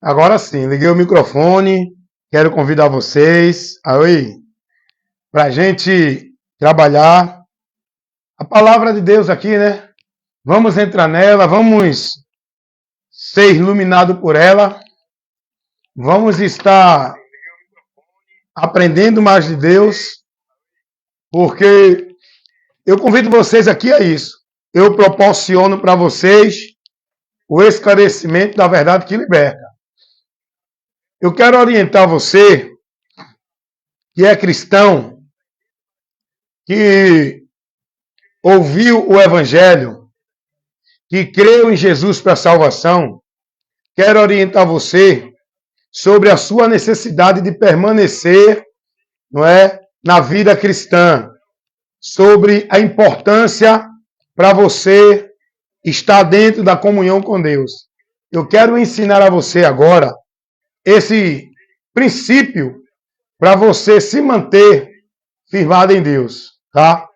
Agora sim, liguei o microfone. Quero convidar vocês para a gente trabalhar a palavra de Deus aqui, né? Vamos entrar nela, vamos ser iluminados por ela, vamos estar aprendendo mais de Deus, porque eu convido vocês aqui a isso. Eu proporciono para vocês o esclarecimento da verdade que liberta. Eu quero orientar você, que é cristão, que ouviu o Evangelho, que creu em Jesus para a salvação. Quero orientar você sobre a sua necessidade de permanecer, não é, na vida cristã, sobre a importância para você estar dentro da comunhão com Deus. Eu quero ensinar a você agora esse princípio para você se manter firmado em Deus, tá?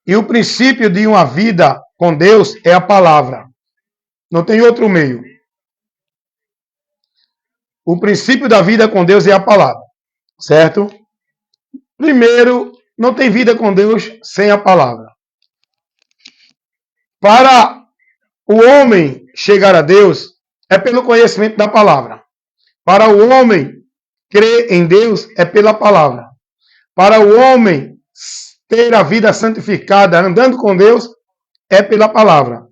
E o princípio de uma vida com Deus é a palavra. Não tem outro meio. O princípio da vida com Deus é a palavra, certo? Primeiro, não tem vida com Deus sem a palavra. Para o homem chegar a Deus, é pelo conhecimento da palavra. Para o homem crer em Deus, é pela palavra. Para o homem ter a vida santificada, andando com Deus, é pela palavra.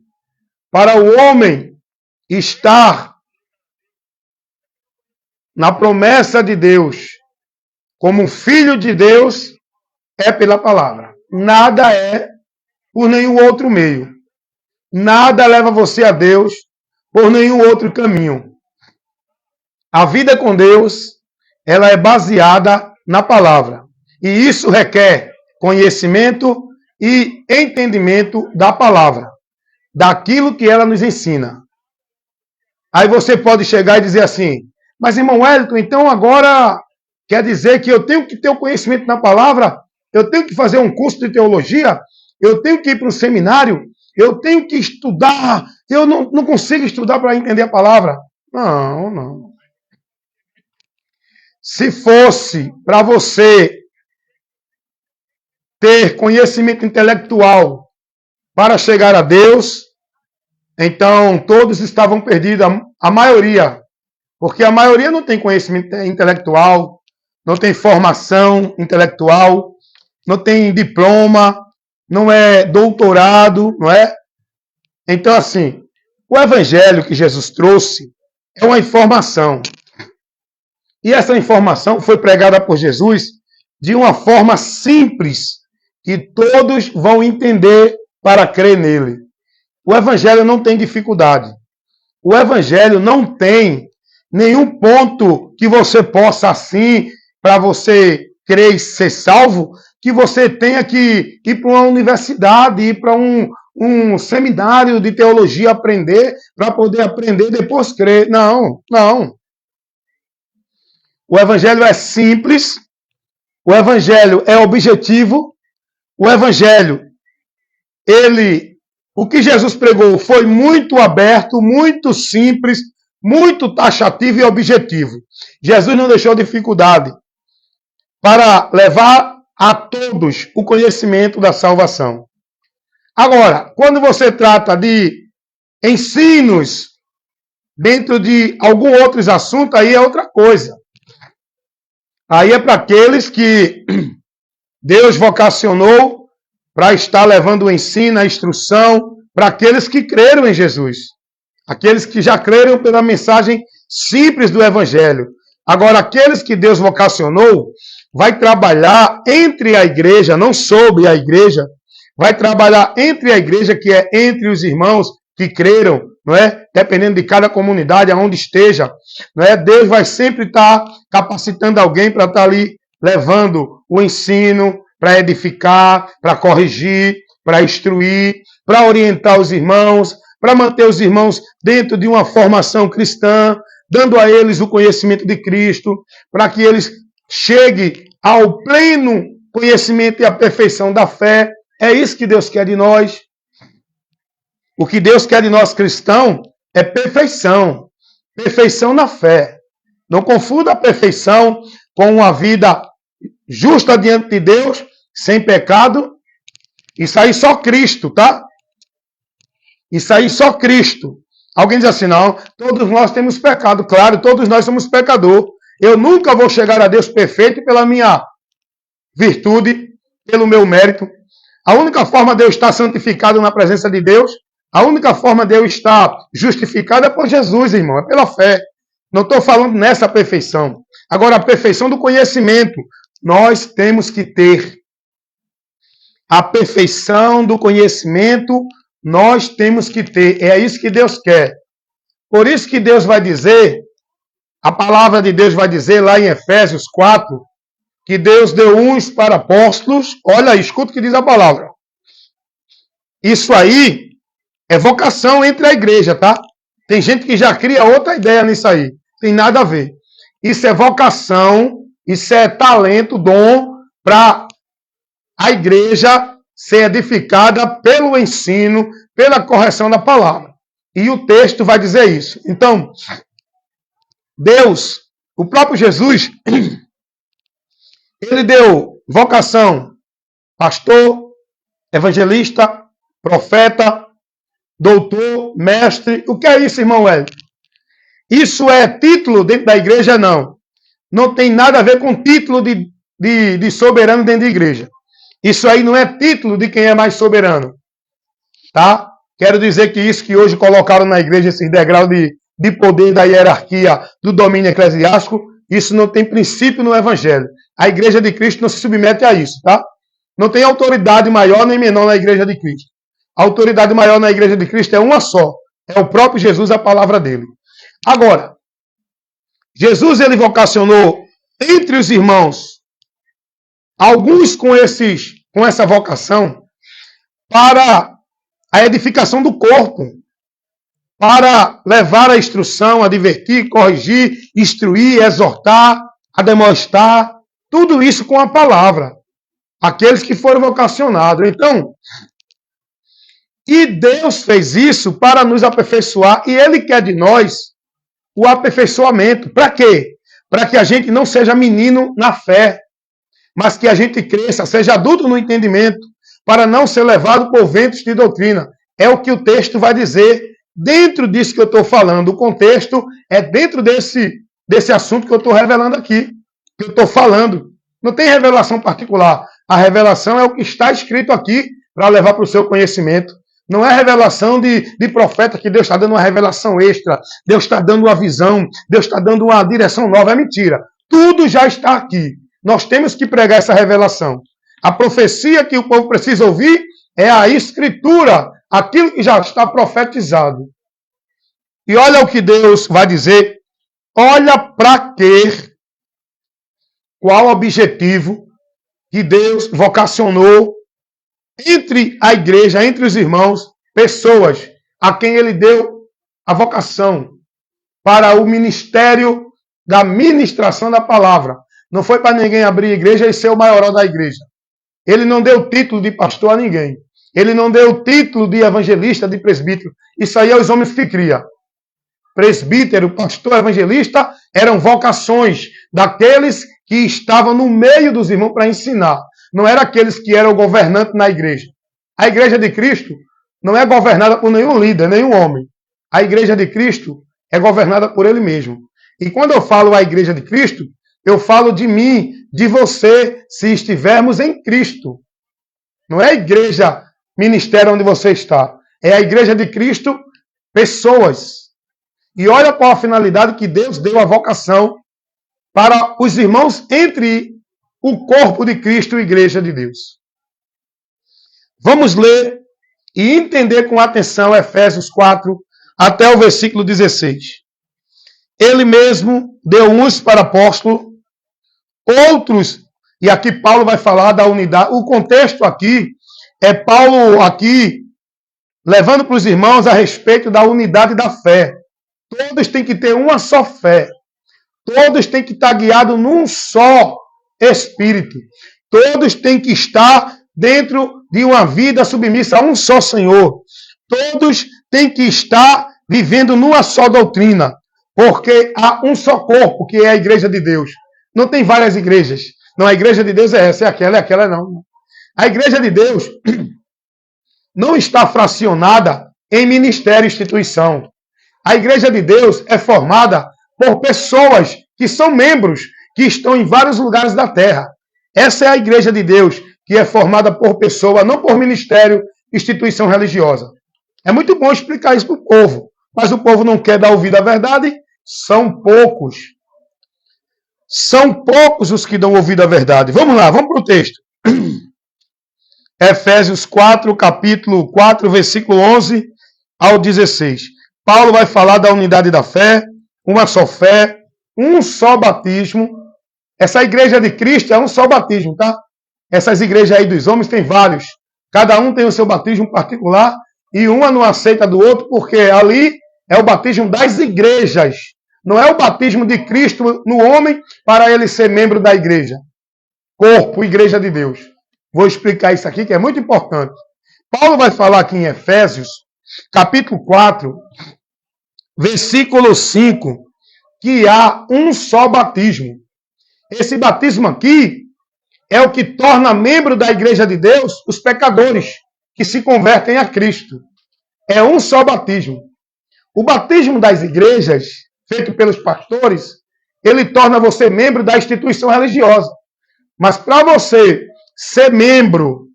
Para o homem estar na promessa de Deus, como filho de Deus, é pela palavra. Nada é por nenhum outro meio. Nada leva você a Deus por nenhum outro caminho. A vida com Deus, ela é baseada na palavra. E isso requer conhecimento e entendimento da palavra, daquilo que ela nos ensina. Aí você pode chegar e dizer assim, mas irmão Wellington, então agora quer dizer que eu tenho que ter o conhecimento na palavra? Eu tenho que fazer um curso de teologia? Eu tenho que ir para um seminário? Eu tenho que estudar? Eu não consigo estudar para entender a palavra? Não. Se fosse para você ter conhecimento intelectual para chegar a Deus, então todos estavam perdidos, a maioria. Porque a maioria não tem conhecimento intelectual, não tem formação intelectual, não tem diploma, não é doutorado, não é? Então, assim, o evangelho que Jesus trouxe é uma informação. E essa informação foi pregada por Jesus de uma forma simples, que todos vão entender para crer nele. O evangelho não tem dificuldade. O evangelho não tem nenhum ponto que você possa, assim, para você crer e ser salvo, que você tenha que ir para uma universidade, ir para um seminário de teologia aprender, para poder aprender e depois crer. Não. O evangelho é simples, o evangelho é objetivo, o evangelho, o que Jesus pregou foi muito aberto, muito simples, muito taxativo e objetivo. Jesus não deixou dificuldade para levar a todos o conhecimento da salvação. Agora, quando você trata de ensinos dentro de alguns outros assuntos, aí é outra coisa. Aí é para aqueles que Deus vocacionou para estar levando o ensino, a instrução, para aqueles que creram em Jesus. Aqueles que já creram pela mensagem simples do Evangelho. Agora, aqueles que Deus vocacionou, vai trabalhar entre a igreja, não sobre a igreja, vai trabalhar entre a igreja, que é entre os irmãos que creram, não é? Dependendo de cada comunidade, aonde esteja, não é? Deus vai sempre estar capacitando alguém para estar ali levando o ensino, para edificar, para corrigir, para instruir, para orientar os irmãos, para manter os irmãos dentro de uma formação cristã, dando a eles o conhecimento de Cristo, para que eles cheguem ao pleno conhecimento e à perfeição da fé. É isso que Deus quer de nós. O que Deus quer de nós cristãos é perfeição. perfeição na fé. Não confunda a perfeição com uma vida justa diante de Deus, sem pecado. Isso aí só Cristo, tá? Isso aí só Cristo. Alguém diz assim, não, todos nós temos pecado. Claro, todos nós somos pecador. Eu nunca vou chegar a Deus perfeito pela minha virtude, pelo meu mérito. A única forma de eu estar santificado na presença de Deus, a única forma de eu estar justificado é por Jesus, irmão, é pela fé. Não estou falando nessa perfeição. Agora, a perfeição do conhecimento, nós temos que ter. A perfeição do conhecimento, nós temos que ter. É isso que Deus quer. Por isso que Deus vai dizer, a palavra de Deus vai dizer lá em Efésios 4, que Deus deu uns para apóstolos. Olha aí, escuta o que diz a palavra. Isso aí é vocação entre a igreja, tá? Tem gente que já cria outra ideia nisso aí. Tem nada a ver. Isso é vocação, isso é talento, dom para a igreja ser edificada pelo ensino, pela correção da palavra. E o texto vai dizer isso. Então, Deus, o próprio Jesus, ele deu vocação, pastor, evangelista, profeta, doutor, mestre. O que é isso, irmão Hélio? Isso é título dentro da igreja? Não. Não tem nada a ver com título de soberano dentro da igreja. Isso aí não é título de quem é mais soberano. Tá? Quero dizer que isso que hoje colocaram na igreja, esse degrau de poder da hierarquia do domínio eclesiástico, isso não tem princípio no evangelho. A igreja de Cristo não se submete a isso, tá? Não tem autoridade maior nem menor na igreja de Cristo. A autoridade maior na igreja de Cristo é uma só. É o próprio Jesus, a palavra dele. Agora, Jesus, ele vocacionou entre os irmãos, alguns com essa vocação, para a edificação do corpo, para levar a instrução, a advertir, corrigir, instruir, exortar, a demonstrar, tudo isso com a palavra. Aqueles que foram vocacionados. Então, e Deus fez isso para nos aperfeiçoar, e Ele quer de nós o aperfeiçoamento. Para quê? Para que a gente não seja menino na fé, mas que a gente cresça, seja adulto no entendimento, para não ser levado por ventos de doutrina. É o que o texto vai dizer dentro disso que eu estou falando. O contexto é dentro desse assunto que eu estou revelando aqui, que eu estou falando. Não tem revelação particular. A revelação é o que está escrito aqui para levar para o seu conhecimento. Não é revelação de profeta que Deus está dando uma revelação extra. Deus está dando uma visão. Deus está dando uma direção nova. É mentira. Tudo já está aqui. Nós temos que pregar essa revelação. A profecia que o povo precisa ouvir é a escritura. Aquilo que já está profetizado. E olha o que Deus vai dizer. Olha para quê. Qual o objetivo que Deus vocacionou entre a igreja, entre os irmãos, pessoas a quem ele deu a vocação para o ministério da ministração da palavra. Não foi para ninguém abrir a igreja e ser o maioral da igreja. Ele não deu título de pastor a ninguém. Ele não deu título de evangelista, de presbítero. Isso aí é os homens que criam. Presbítero, pastor, evangelista eram vocações daqueles que estavam no meio dos irmãos para ensinar. Não eram aqueles que eram governantes na igreja. A igreja de Cristo não é governada por nenhum líder, nenhum homem. A igreja de Cristo é governada por ele mesmo. E quando eu falo a igreja de Cristo, eu falo de mim, de você, se estivermos em Cristo. Não é a igreja, ministério onde você está. É a igreja de Cristo, pessoas. E olha qual a finalidade que Deus deu a vocação para os irmãos entre o corpo de Cristo e a igreja de Deus. Vamos ler e entender com atenção Efésios 4 até o versículo 16. Ele mesmo deu uns para apóstolo, outros, e aqui Paulo vai falar da unidade. O contexto aqui é Paulo aqui levando para os irmãos a respeito da unidade da fé. Todos têm que ter uma só fé. Todos têm que estar guiados num só Espírito. Todos têm que estar dentro de uma vida submissa a um só Senhor. Todos têm que estar vivendo numa só doutrina. Porque há um só corpo, que é a igreja de Deus. Não tem várias igrejas. Não, a igreja de Deus é essa, é aquela não. A igreja de Deus não está fracionada em ministério e instituição. A igreja de Deus é formada por pessoas que são membros, que estão em vários lugares da terra. Essa é a igreja de Deus, que é formada por pessoa, não por ministério, instituição religiosa. É muito bom explicar isso para o povo, mas o povo não quer dar ouvido à verdade. São poucos. São poucos os que dão ouvido à verdade. Vamos lá, vamos para o texto. Efésios 4, capítulo 4, versículo 11 ao 16. Paulo vai falar da unidade da fé, uma só fé, um só batismo. Essa igreja de Cristo é um só batismo, tá? Essas igrejas aí dos homens tem vários. Cada um tem o seu batismo particular e uma não aceita do outro, porque ali é o batismo das igrejas. Não é o batismo de Cristo no homem para ele ser membro da igreja. Corpo, igreja de Deus. Vou explicar isso aqui que é muito importante. Paulo vai falar aqui em Efésios, capítulo 4, versículo 5, que há um só batismo. Esse batismo aqui é o que torna membro da igreja de Deus os pecadores que se convertem a Cristo. É um só batismo. O batismo das igrejas, feito pelos pastores, ele torna você membro da instituição religiosa. Mas para você ser membro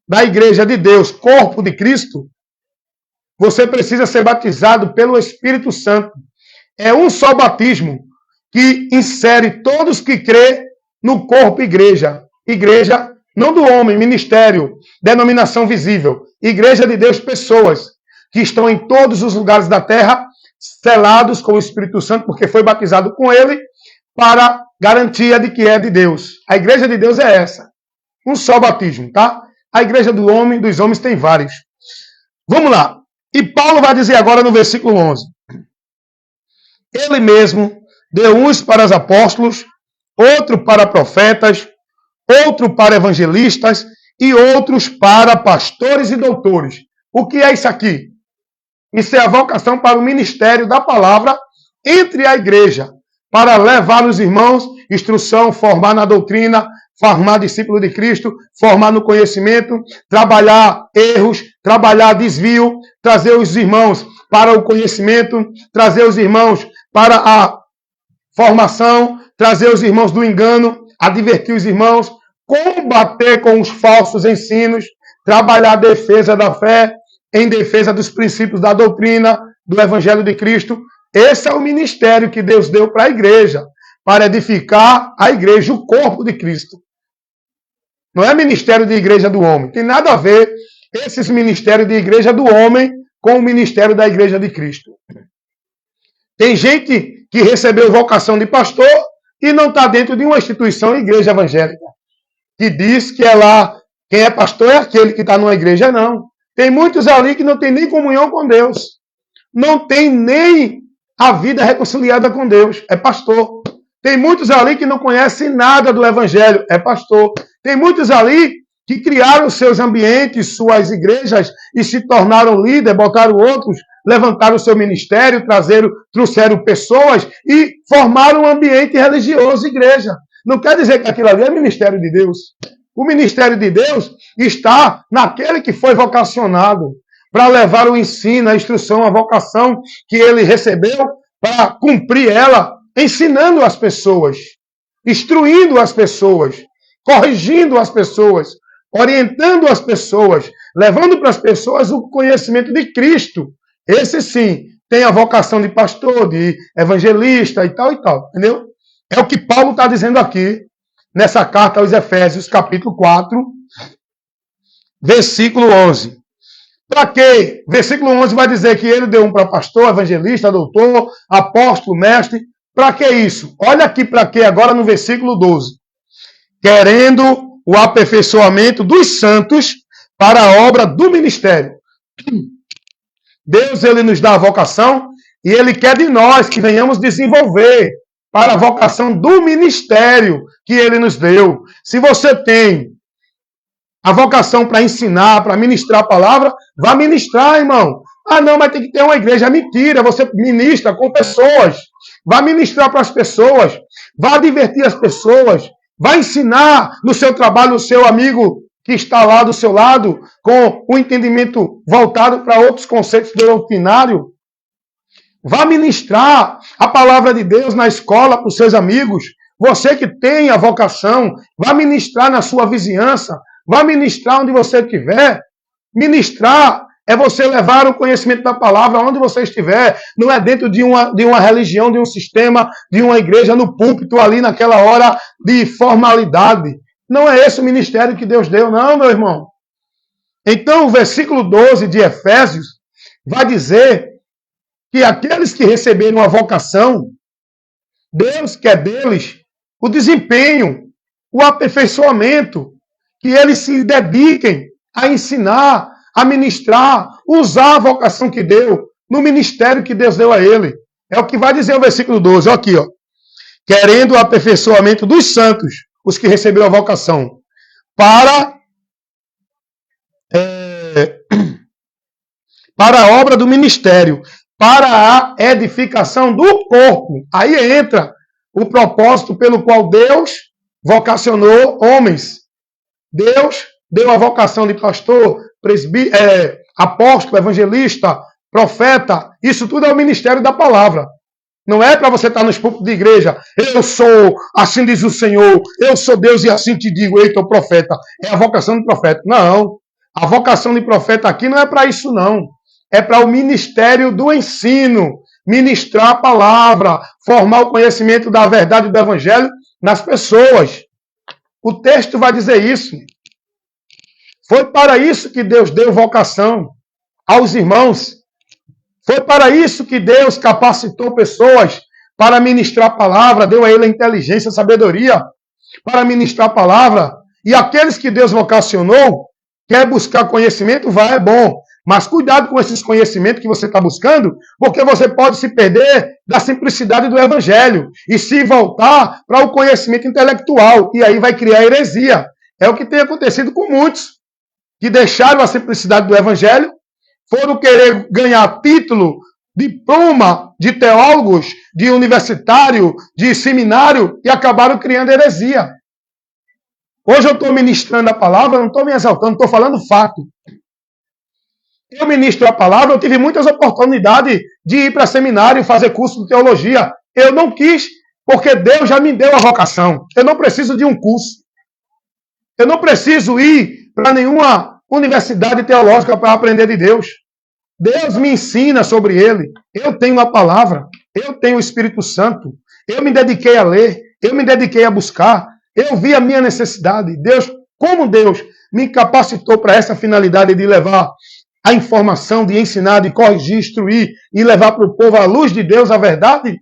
da igreja de Deus, corpo de Cristo, você precisa ser batizado pelo Espírito Santo. É um só batismo que insere todos que crê no corpo igreja. Igreja, não do homem, ministério, denominação visível. Igreja de Deus, pessoas que estão em todos os lugares da terra, selados com o Espírito Santo, porque foi batizado com ele, para garantia de que é de Deus. A igreja de Deus é essa. Um só batismo, tá? A igreja do homem, dos homens tem vários. Vamos lá. E Paulo vai dizer agora no versículo 11. Ele mesmo deu uns para os apóstolos, outro para profetas, outro para evangelistas e outros para pastores e doutores. O que é isso aqui? Isso é a vocação para o ministério da palavra entre a igreja, para levar os irmãos instrução, formar na doutrina, formar discípulo de Cristo, formar no conhecimento, trabalhar erros, trabalhar desvio, trazer os irmãos para o conhecimento, trazer os irmãos para a formação, trazer os irmãos do engano, advertir os irmãos, combater com os falsos ensinos, trabalhar a defesa da fé, em defesa dos princípios da doutrina, do Evangelho de Cristo. Esse é o ministério que Deus deu para a igreja, para edificar a igreja, o corpo de Cristo. Não é ministério de igreja do homem. Tem nada a ver esses ministérios de igreja do homem com o ministério da igreja de Cristo. Tem gente que recebeu vocação de pastor e não está dentro de uma instituição igreja evangélica, que diz que é lá, quem é pastor é aquele que está numa igreja, não. Tem muitos ali que não tem nem comunhão com Deus. Não tem nem a vida reconciliada com Deus. É pastor. Tem muitos ali que não conhecem nada do evangelho. É pastor. Tem muitos ali que criaram seus ambientes, suas igrejas e se tornaram líderes, botaram outros, levantaram o seu ministério, trouxeram pessoas e formaram um ambiente religioso, igreja. Não quer dizer que aquilo ali é ministério de Deus. O ministério de Deus está naquele que foi vocacionado para levar o ensino, a instrução, a vocação que ele recebeu para cumprir ela, ensinando as pessoas, instruindo as pessoas, corrigindo as pessoas, orientando as pessoas, levando para as pessoas o conhecimento de Cristo. Esse sim tem a vocação de pastor, de evangelista e tal, entendeu? É o que Paulo está dizendo aqui, nessa carta aos Efésios, capítulo 4, versículo 11. Para quê? Versículo 11 vai dizer que ele deu um para pastor, evangelista, doutor, apóstolo, mestre. Para que isso? Olha aqui para quê agora no versículo 12. Querendo o aperfeiçoamento dos santos para a obra do ministério. Deus, ele nos dá a vocação e ele quer de nós que venhamos desenvolver para a vocação do ministério que ele nos deu. Se você tem a vocação para ensinar, para ministrar a palavra, vá ministrar, irmão. Ah, não, mas tem que ter uma igreja. Mentira, você ministra com pessoas. Vai ministrar para as pessoas. Vai divertir as pessoas. Vai ensinar no seu trabalho o seu amigo que está lá do seu lado, com o entendimento voltado para outros conceitos doutrinários. Vá ministrar a palavra de Deus na escola para os seus amigos. Você que tem a vocação, vá ministrar na sua vizinhança. Vá ministrar onde você estiver. Ministrar é você levar o conhecimento da palavra onde você estiver. Não é dentro de uma religião, de um sistema, de uma igreja, no púlpito, ali naquela hora de formalidade. Não é esse o ministério que Deus deu, não, meu irmão. Então, o versículo 12 de Efésios vai dizer que aqueles que receberam a vocação, Deus quer deles o desempenho, o aperfeiçoamento, que eles se dediquem a ensinar, a ministrar, usar a vocação que deu, no ministério que Deus deu a ele. É o que vai dizer o versículo 12, olha aqui, ó. Querendo o aperfeiçoamento dos santos, os que receberam a vocação, para a obra do ministério, para a edificação do corpo. Aí entra o propósito pelo qual Deus vocacionou homens. Deus deu a vocação de pastor, apóstolo, evangelista, profeta. Isso tudo é o ministério da palavra. Não é para você estar nos púlpitos de igreja. Eu sou, assim diz o Senhor. Eu sou Deus e assim te digo. Eita, o profeta. É a vocação de profeta. Não. A vocação de profeta aqui não é para isso, não. É para o ministério do ensino. Ministrar a palavra. Formar o conhecimento da verdade do evangelho nas pessoas. O texto vai dizer isso. Foi para isso que Deus deu vocação aos irmãos. Foi para isso que Deus capacitou pessoas para ministrar a palavra, deu a ele a inteligência, a sabedoria para ministrar a palavra. E aqueles que Deus vocacionou, quer buscar conhecimento, vai, é bom. Mas cuidado com esses conhecimentos que você está buscando, porque você pode se perder da simplicidade do evangelho e se voltar para o conhecimento intelectual. E aí vai criar heresia. É o que tem acontecido com muitos que deixaram a simplicidade do evangelho, foram querer ganhar título, diploma de teólogos, de universitário, de seminário e acabaram criando heresia. Hoje eu estou ministrando a palavra, não estou me exaltando, estou falando fato. Eu ministro a palavra, eu tive muitas oportunidades de ir para seminário, fazer curso de teologia. Eu não quis, porque Deus já me deu a vocação. Eu não preciso de um curso. Eu não preciso ir para nenhuma universidade teológica para aprender de Deus. Deus me ensina sobre ele. Eu tenho a palavra, eu tenho o Espírito Santo. Eu me dediquei a ler, eu me dediquei a buscar. Eu vi a minha necessidade. Como Deus me capacitou para essa finalidade de levar a informação, de ensinar, de corrigir, instruir e levar para o povo a luz de Deus, a verdade.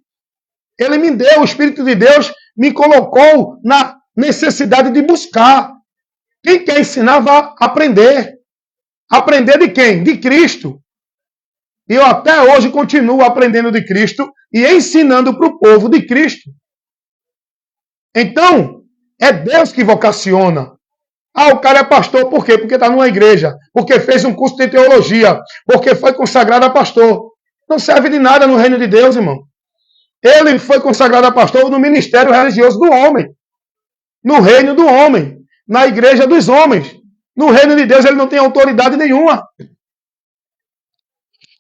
Ele me deu, o Espírito de Deus me colocou na necessidade de buscar. Quem quer ensinar, vai aprender. Aprender de quem? De Cristo. E eu até hoje continuo aprendendo de Cristo e ensinando para o povo de Cristo. Então, é Deus que vocaciona. Ah, o cara é pastor, por quê? Porque está numa igreja, porque fez um curso de teologia, porque foi consagrado a pastor. Não serve de nada no reino de Deus, irmão. Ele foi consagrado a pastor no ministério religioso do homem, no reino do homem, na igreja dos homens. No reino de Deus ele não tem autoridade nenhuma.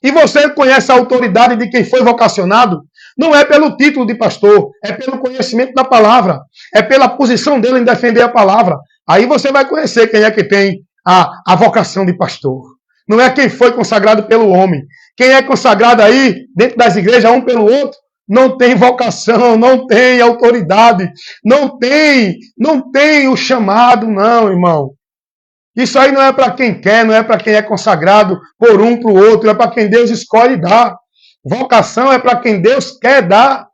E você conhece a autoridade de quem foi vocacionado? Não é pelo título de pastor, é pelo conhecimento da palavra, é pela posição dele em defender a palavra. Aí você vai conhecer quem é que tem a vocação de pastor. Não é quem foi consagrado pelo homem. Quem é consagrado aí, dentro das igrejas, um pelo outro, não tem vocação, não tem autoridade, não tem o chamado, não, irmão. Isso aí não é para quem quer, não é para quem é consagrado por um para o outro, é para quem Deus escolhe dar. Vocação é para quem Deus quer dar.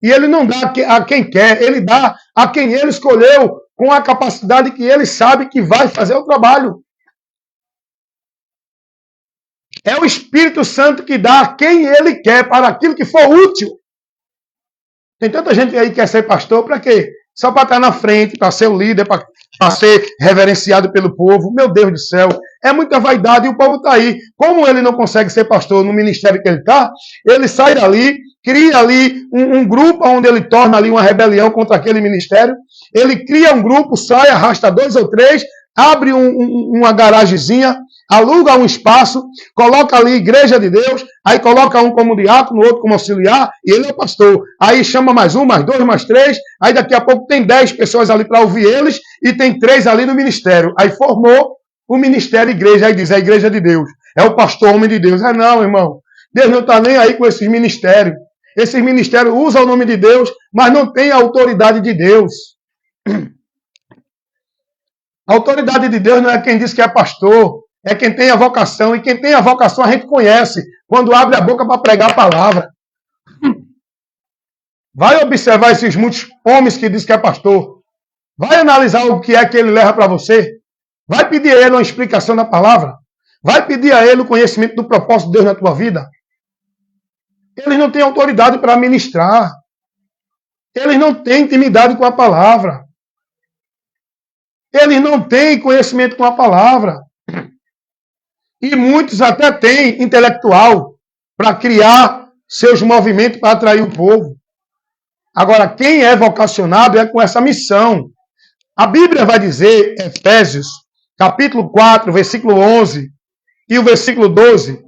E ele não dá a quem quer, ele dá a quem ele escolheu, com a capacidade que ele sabe que vai fazer o trabalho. É o Espírito Santo que dá a quem ele quer, para aquilo que for útil. Tem tanta gente aí que quer ser pastor, para quê? Só para estar na frente, para ser o líder, para ser reverenciado pelo povo. Meu Deus do céu, é muita vaidade e o povo está aí. Como ele não consegue ser pastor no ministério que ele está, ele sai dali, cria ali um grupo onde ele torna ali uma rebelião contra aquele ministério. Ele cria um grupo, sai, arrasta 2 ou 3, abre uma garagezinha, aluga um espaço, coloca ali igreja de Deus, aí coloca um como diácono, outro como auxiliar, e ele é o pastor. Aí chama mais 1, mais 2, mais 3, aí daqui a pouco tem 10 pessoas ali para ouvir eles, e tem 3 ali no ministério. Aí formou o ministério igreja, aí diz, é a igreja de Deus, é o pastor homem de Deus. Não, irmão, Deus não está nem aí com esses ministérios. Esses ministérios usam o nome de Deus, mas não tem a autoridade de Deus. A autoridade de Deus não é quem diz que é pastor, é quem tem a vocação. E quem tem a vocação a gente conhece quando abre a boca para pregar a palavra. Vai observar esses muitos homens que dizem que é pastor. Vai analisar o que é que ele leva para você. Vai pedir a ele uma explicação da palavra. Vai pedir a ele o conhecimento do propósito de Deus na tua vida. Eles não têm autoridade para ministrar. Eles não têm intimidade com a palavra. Eles não têm conhecimento com a palavra. E muitos até têm intelectual para criar seus movimentos para atrair o povo. Agora, quem é vocacionado é com essa missão. A Bíblia vai dizer, Efésios, capítulo 4, versículo 11 e o versículo 12,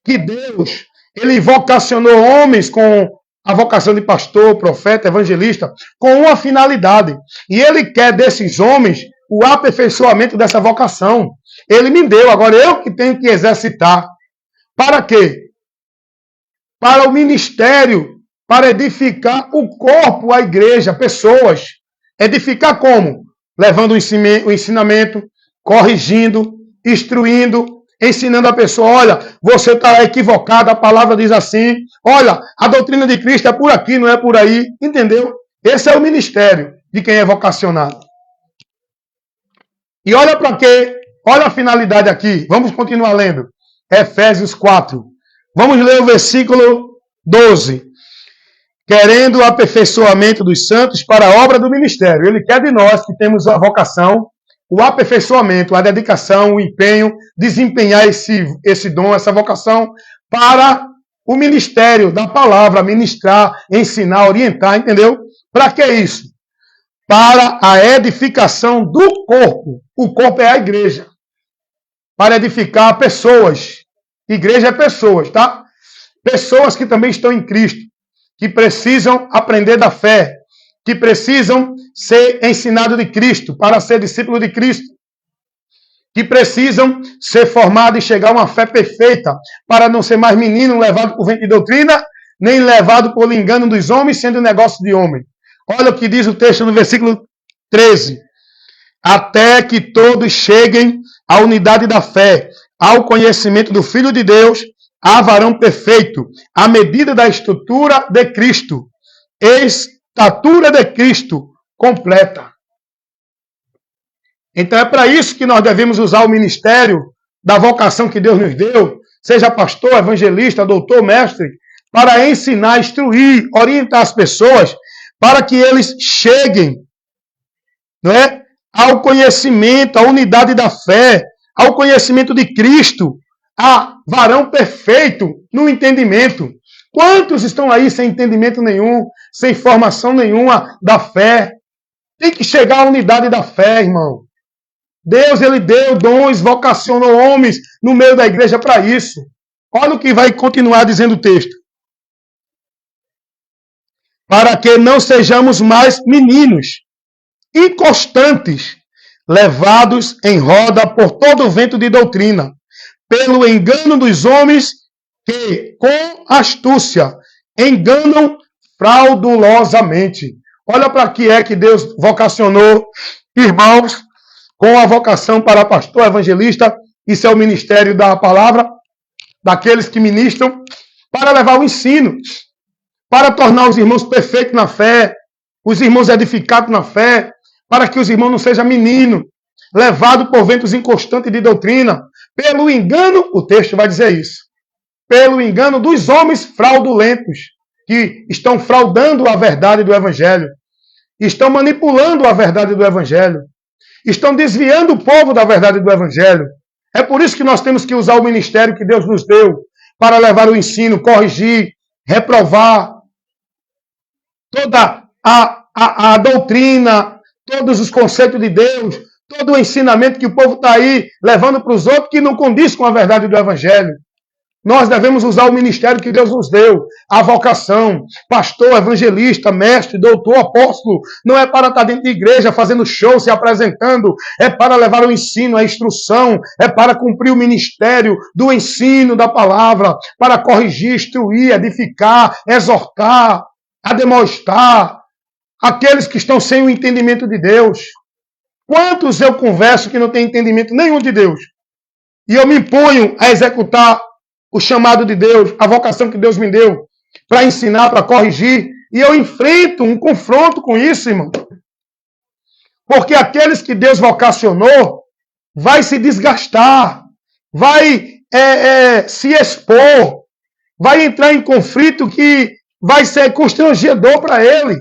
que Deus, ele vocacionou homens com a vocação de pastor, profeta, evangelista, com uma finalidade. E ele quer desses homens o aperfeiçoamento dessa vocação. Ele me deu, agora eu que tenho que exercitar. Para quê? Para o ministério, para edificar o corpo, a igreja, pessoas. Edificar como? Levando o ensinamento, corrigindo, instruindo, ensinando a pessoa, olha, você está equivocado, a palavra diz assim, olha, a doutrina de Cristo é por aqui, não é por aí, entendeu? Esse é o ministério de quem é vocacionado. E olha para quê? Olha a finalidade aqui. Vamos continuar lendo. Efésios 4. Vamos ler o versículo 12. Querendo o aperfeiçoamento dos santos para a obra do ministério. Ele quer de nós que temos a vocação, o aperfeiçoamento, a dedicação, o empenho, desempenhar esse dom, essa vocação para o ministério da palavra, ministrar, ensinar, orientar, entendeu? Para que isso? Para a edificação do corpo. O corpo é a igreja. Para edificar pessoas. Igreja é pessoas, tá? Pessoas que também estão em Cristo, que precisam aprender da fé, que precisam ser ensinados de Cristo, para ser discípulo de Cristo, que precisam ser formados e chegar a uma fé perfeita, para não ser mais menino levado por vento de doutrina, nem levado por engano dos homens, sendo negócio de homem. Olha o que diz o texto no versículo 13. Até que todos cheguem à unidade da fé, ao conhecimento do Filho de Deus, a varão perfeito, à medida da estrutura de Cristo. Estatura de Cristo completa. Então é para isso que nós devemos usar o ministério da vocação que Deus nos deu, seja pastor, evangelista, doutor, mestre, para ensinar, instruir, orientar as pessoas, para que eles cheguem, não é, ao conhecimento, à unidade da fé, ao conhecimento de Cristo, a varão perfeito no entendimento. Quantos estão aí sem entendimento nenhum, sem formação nenhuma da fé? Tem que chegar à unidade da fé, irmão. Deus, ele deu dons, vocacionou homens no meio da igreja para isso. Olha o que vai continuar dizendo o texto. Para que não sejamos mais meninos, inconstantes, levados em roda por todo o vento de doutrina, pelo engano dos homens que, com astúcia, enganam fraudulosamente. Olha para que é que Deus vocacionou irmãos com a vocação para pastor, evangelista. Isso é o ministério da palavra, daqueles que ministram, para levar o ensino, para tornar os irmãos perfeitos na fé, os irmãos edificados na fé, para que os irmãos não sejam meninos, levados por ventos inconstantes de doutrina, pelo engano, o texto vai dizer isso, pelo engano dos homens fraudulentos, que estão fraudando a verdade do Evangelho, estão manipulando a verdade do Evangelho, Estão desviando o povo da verdade do Evangelho. É por isso que nós temos que usar o ministério que Deus nos deu para levar o ensino, corrigir, reprovar toda a doutrina, todos os conceitos de Deus, todo o ensinamento que o povo está aí levando para os outros que não condiz com a verdade do Evangelho. Nós devemos usar o ministério que Deus nos deu, a vocação, pastor, evangelista, mestre, doutor, apóstolo. Não é para estar dentro de igreja fazendo show, se apresentando, é para levar o ensino, a instrução, é para cumprir o ministério do ensino da palavra, para corrigir, instruir, edificar, exortar, ademoestar aqueles que estão sem o entendimento de Deus. Quantos eu converso que não têm entendimento nenhum de Deus? E eu me imponho a executar o chamado de Deus, a vocação que Deus me deu, para ensinar, para corrigir, e eu enfrento um confronto com isso, irmão. Porque aqueles que Deus vocacionou vai se desgastar, vai se expor, vai entrar em conflito que vai ser constrangedor para ele.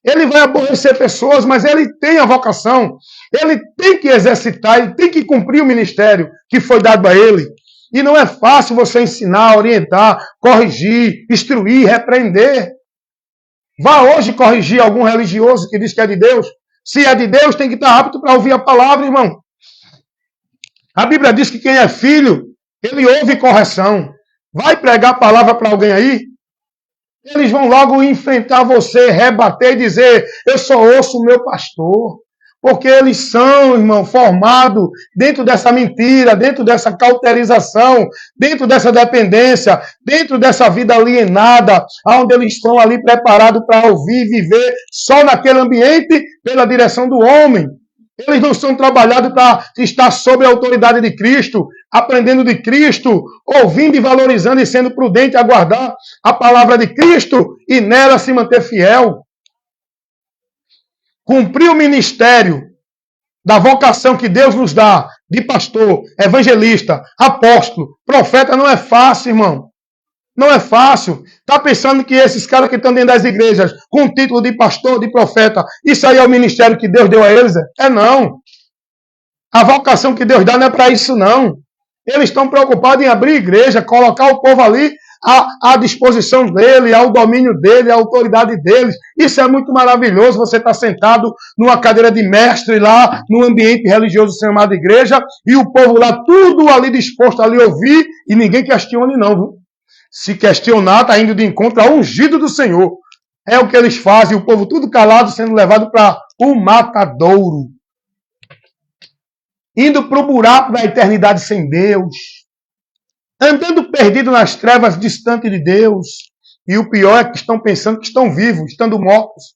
Ele vai aborrecer pessoas, mas ele tem a vocação, ele tem que exercitar, ele tem que cumprir o ministério que foi dado a ele. E não é fácil você ensinar, orientar, corrigir, instruir, repreender. Vá hoje corrigir algum religioso que diz que é de Deus. Se é de Deus, tem que estar apto para ouvir a palavra, irmão. A Bíblia diz que quem é filho, ele ouve correção. Vai pregar a palavra para alguém aí? Eles vão logo enfrentar você, rebater e dizer, eu só ouço o meu pastor. Porque eles são, irmão, formados dentro dessa mentira, dentro dessa cauterização, dentro dessa dependência, dentro dessa vida alienada, onde eles estão ali preparados para ouvir e viver só naquele ambiente pela direção do homem. Eles não são trabalhados para estar sob a autoridade de Cristo, aprendendo de Cristo, ouvindo e valorizando e sendo prudente a guardar a palavra de Cristo e nela se manter fiel. Cumprir o ministério da vocação que Deus nos dá, de pastor, evangelista, apóstolo, profeta, não é fácil, irmão. Não é fácil. Está pensando que esses caras que estão dentro das igrejas, com o título de pastor, de profeta, isso aí é o ministério que Deus deu a eles? É não. A vocação que Deus dá não é para isso, não. Eles estão preocupados em abrir igreja, colocar o povo ali à disposição dele, ao domínio dele, à autoridade deles. Isso é muito maravilhoso, você está sentado numa cadeira de mestre lá, num ambiente religioso chamado igreja, e o povo lá, tudo ali disposto a lhe ouvir, e ninguém questione não, viu? Se questionar, está indo de encontro ao ungido do Senhor. É o que eles fazem, o povo tudo calado, sendo levado para o matadouro. Indo para o buraco da eternidade sem Deus. Andando perdido nas trevas, distante de Deus. E o pior é que estão pensando que estão vivos, estando mortos.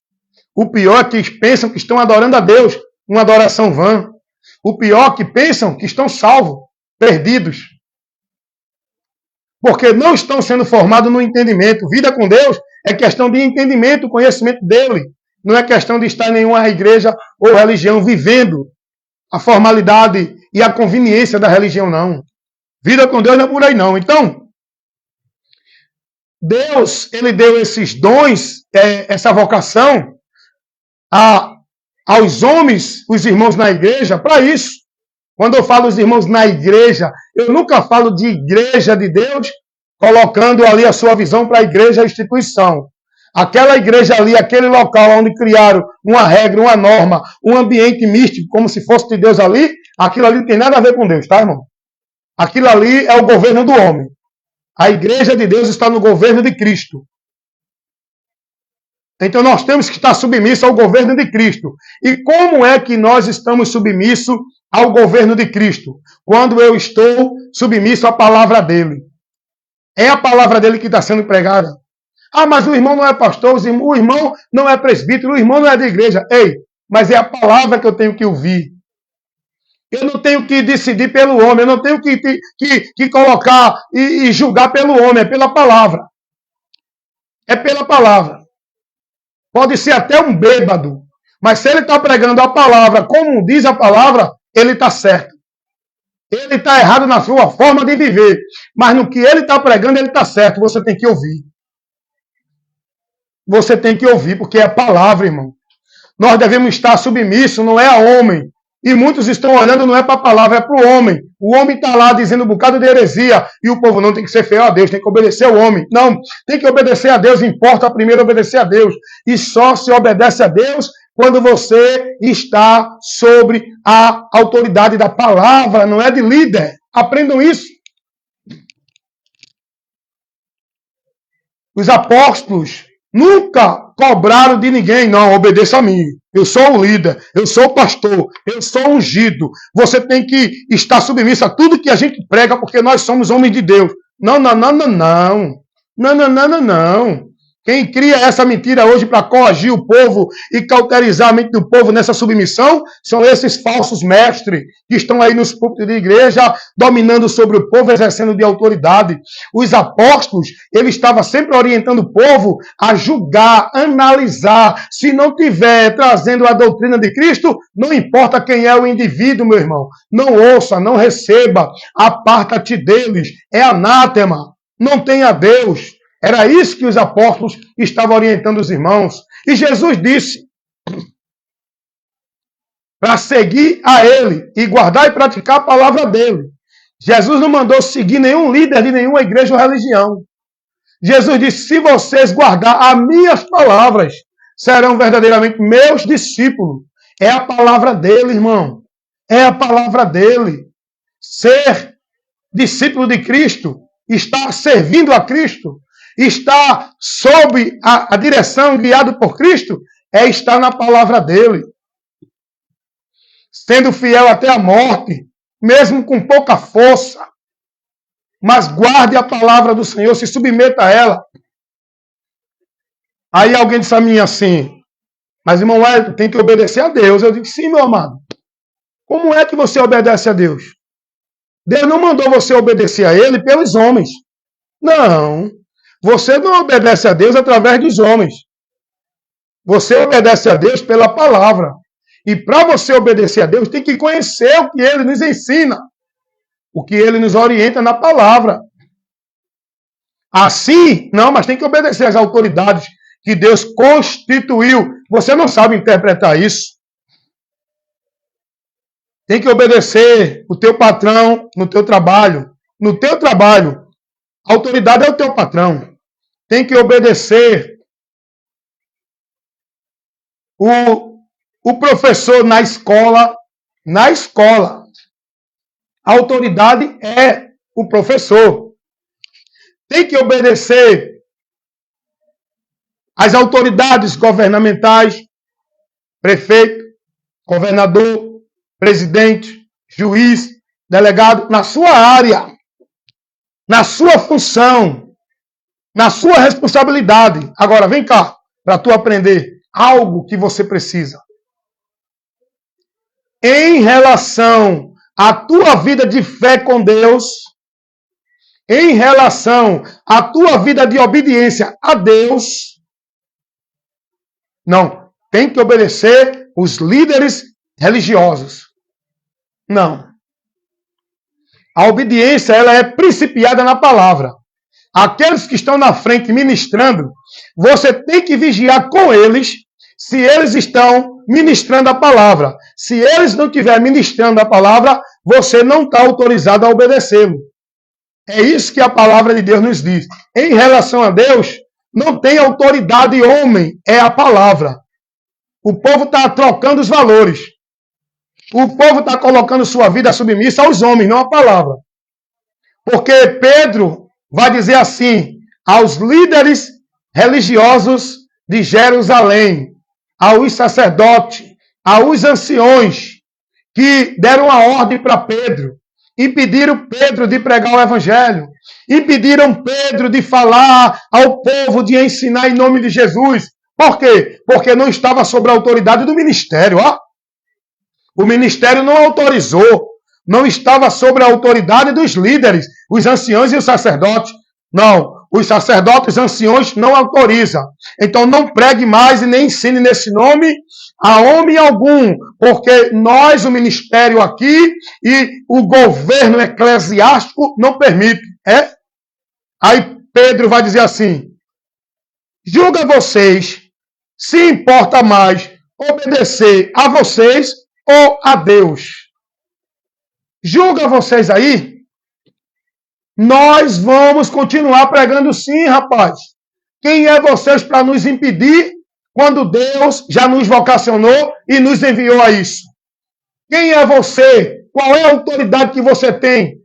O pior é que pensam que estão adorando a Deus, uma adoração vã. O pior é que pensam que estão salvos, perdidos. Porque não estão sendo formados no entendimento. Vida com Deus é questão de entendimento, conhecimento dele. Não é questão de estar em nenhuma igreja ou religião vivendo a formalidade e a conveniência da religião, não. Vida com Deus não é por aí, não. Então, Deus, ele deu esses dons, essa vocação aos homens, os irmãos na igreja, para isso. Quando eu falo os irmãos na igreja, eu nunca falo de igreja de Deus, colocando ali a sua visão para a igreja, a instituição. Aquela igreja ali, aquele local onde criaram uma regra, uma norma, um ambiente místico, como se fosse de Deus ali, aquilo ali não tem nada a ver com Deus, tá, irmão? Aquilo ali é o governo do homem. A igreja de Deus está no governo de Cristo. Então nós temos que estar submissos ao governo de Cristo. E como é que nós estamos submissos ao governo de Cristo? Quando eu estou submisso à palavra dele. É a palavra dele que está sendo pregada. Ah, mas o irmão não é pastor, o irmão não é presbítero, o irmão não é da igreja. Ei, mas é a palavra que eu tenho que ouvir. Eu não tenho que decidir pelo homem, eu não tenho que colocar e julgar pelo homem, é pela palavra. É pela palavra. Pode ser até um bêbado, mas se ele está pregando a palavra como diz a palavra, ele está certo. Ele está errado na sua forma de viver, mas no que ele está pregando, ele está certo. Você tem que ouvir. Você tem que ouvir, porque é a palavra, irmão. Nós devemos estar submissos, não é a homem. E muitos estão olhando, não é para a palavra, é para o homem. O homem está lá dizendo um bocado de heresia. E o povo não tem que ser fiel a Deus, tem que obedecer ao homem. Não, tem que obedecer a Deus, importa primeiro obedecer a Deus. E só se obedece a Deus quando você está sobre a autoridade da palavra, não é de líder. Aprendam isso. Os apóstolos nunca cobraram de ninguém, não, obedeça a mim. Eu sou o líder, eu sou o pastor, eu sou ungido. Você tem que estar submisso a tudo que a gente prega, porque nós somos homens de Deus. Não, não, não, não, não. Não, não, não, não, não. Quem cria essa mentira hoje para corrigir o povo e cauterizar a mente do povo nessa submissão são esses falsos mestres que estão aí nos púlpitos de igreja, dominando sobre o povo, exercendo de autoridade. Os apóstolos, ele estava sempre orientando o povo a julgar, analisar. Se não tiver trazendo a doutrina de Cristo, não importa quem é o indivíduo, meu irmão. Não ouça, não receba, aparta-te deles. É anátema. Não tenha Deus. Era isso que os apóstolos estavam orientando os irmãos. E Jesus disse para seguir a ele e guardar e praticar a palavra dele. Jesus não mandou seguir nenhum líder de nenhuma igreja ou religião. Jesus disse, se vocês guardar as minhas palavras, serão verdadeiramente meus discípulos. É a palavra dele, irmão. É a palavra dele. Ser discípulo de Cristo, estar servindo a Cristo, estar sob a direção, guiado por Cristo, é estar na palavra dele. Sendo fiel até a morte, mesmo com pouca força. Mas guarde a palavra do Senhor, se submeta a ela. Aí alguém disse a mim assim, mas irmão, tem que obedecer a Deus. Eu digo, sim, meu amado. Como é que você obedece a Deus? Deus não mandou você obedecer a Ele pelos homens. Não. Você não obedece a Deus através dos homens. Você obedece a Deus pela palavra. E para você obedecer a Deus, tem que conhecer o que Ele nos ensina. O que Ele nos orienta na palavra. Assim, não, mas tem que obedecer às autoridades que Deus constituiu. Você não sabe interpretar isso. Tem que obedecer o teu patrão no teu trabalho. No teu trabalho, a autoridade é o teu patrão. Tem que obedecer o professor na escola. Na escola. A autoridade é o professor. Tem que obedecer às autoridades governamentais, prefeito, governador, presidente, juiz, delegado, na sua área, na sua função, na sua responsabilidade. Agora, vem cá, para tu aprender algo que você precisa. Em relação à tua vida de fé com Deus, em relação à tua vida de obediência a Deus, não, tem que obedecer os líderes religiosos. Não. A obediência, ela é principiada na palavra. Aqueles que estão na frente ministrando, você tem que vigiar com eles se eles estão ministrando a palavra. Se eles não estiverem ministrando a palavra, você não está autorizado a obedecê-lo. É isso que a palavra de Deus nos diz. Em relação a Deus, não tem autoridade homem, é a palavra. O povo está trocando os valores. O povo está colocando sua vida submissa aos homens, não à palavra. Porque Pedro vai dizer assim, aos líderes religiosos de Jerusalém, aos sacerdotes, aos anciões, que deram a ordem para Pedro, impediram Pedro de pregar o evangelho, impediram Pedro de falar ao povo, de ensinar em nome de Jesus. Por quê? Porque não estava sob a autoridade do ministério. Ó. O ministério não autorizou, não estava sob a autoridade dos líderes, os anciões e os sacerdotes. Não, os sacerdotes e anciões não autorizam. Então não pregue mais e nem ensine nesse nome a homem algum, porque nós, o ministério aqui e o governo eclesiástico não permite. É? Aí Pedro vai dizer assim, julga vocês se importa mais obedecer a vocês ou a Deus? Julga vocês aí. Nós vamos continuar pregando sim, rapaz. Quem é vocês para nos impedir quando Deus já nos vocacionou e nos enviou a isso? Quem é você? Qual é a autoridade que você tem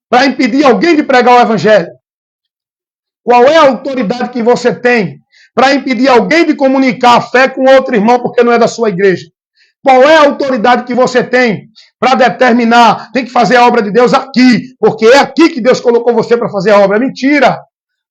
para impedir alguém de pregar o Evangelho? Qual é a autoridade que você tem para impedir alguém de comunicar a fé com outro irmão porque não é da sua igreja? Qual é a autoridade que você tem para determinar, tem que fazer a obra de Deus aqui, porque é aqui que Deus colocou você para fazer a obra? É mentira!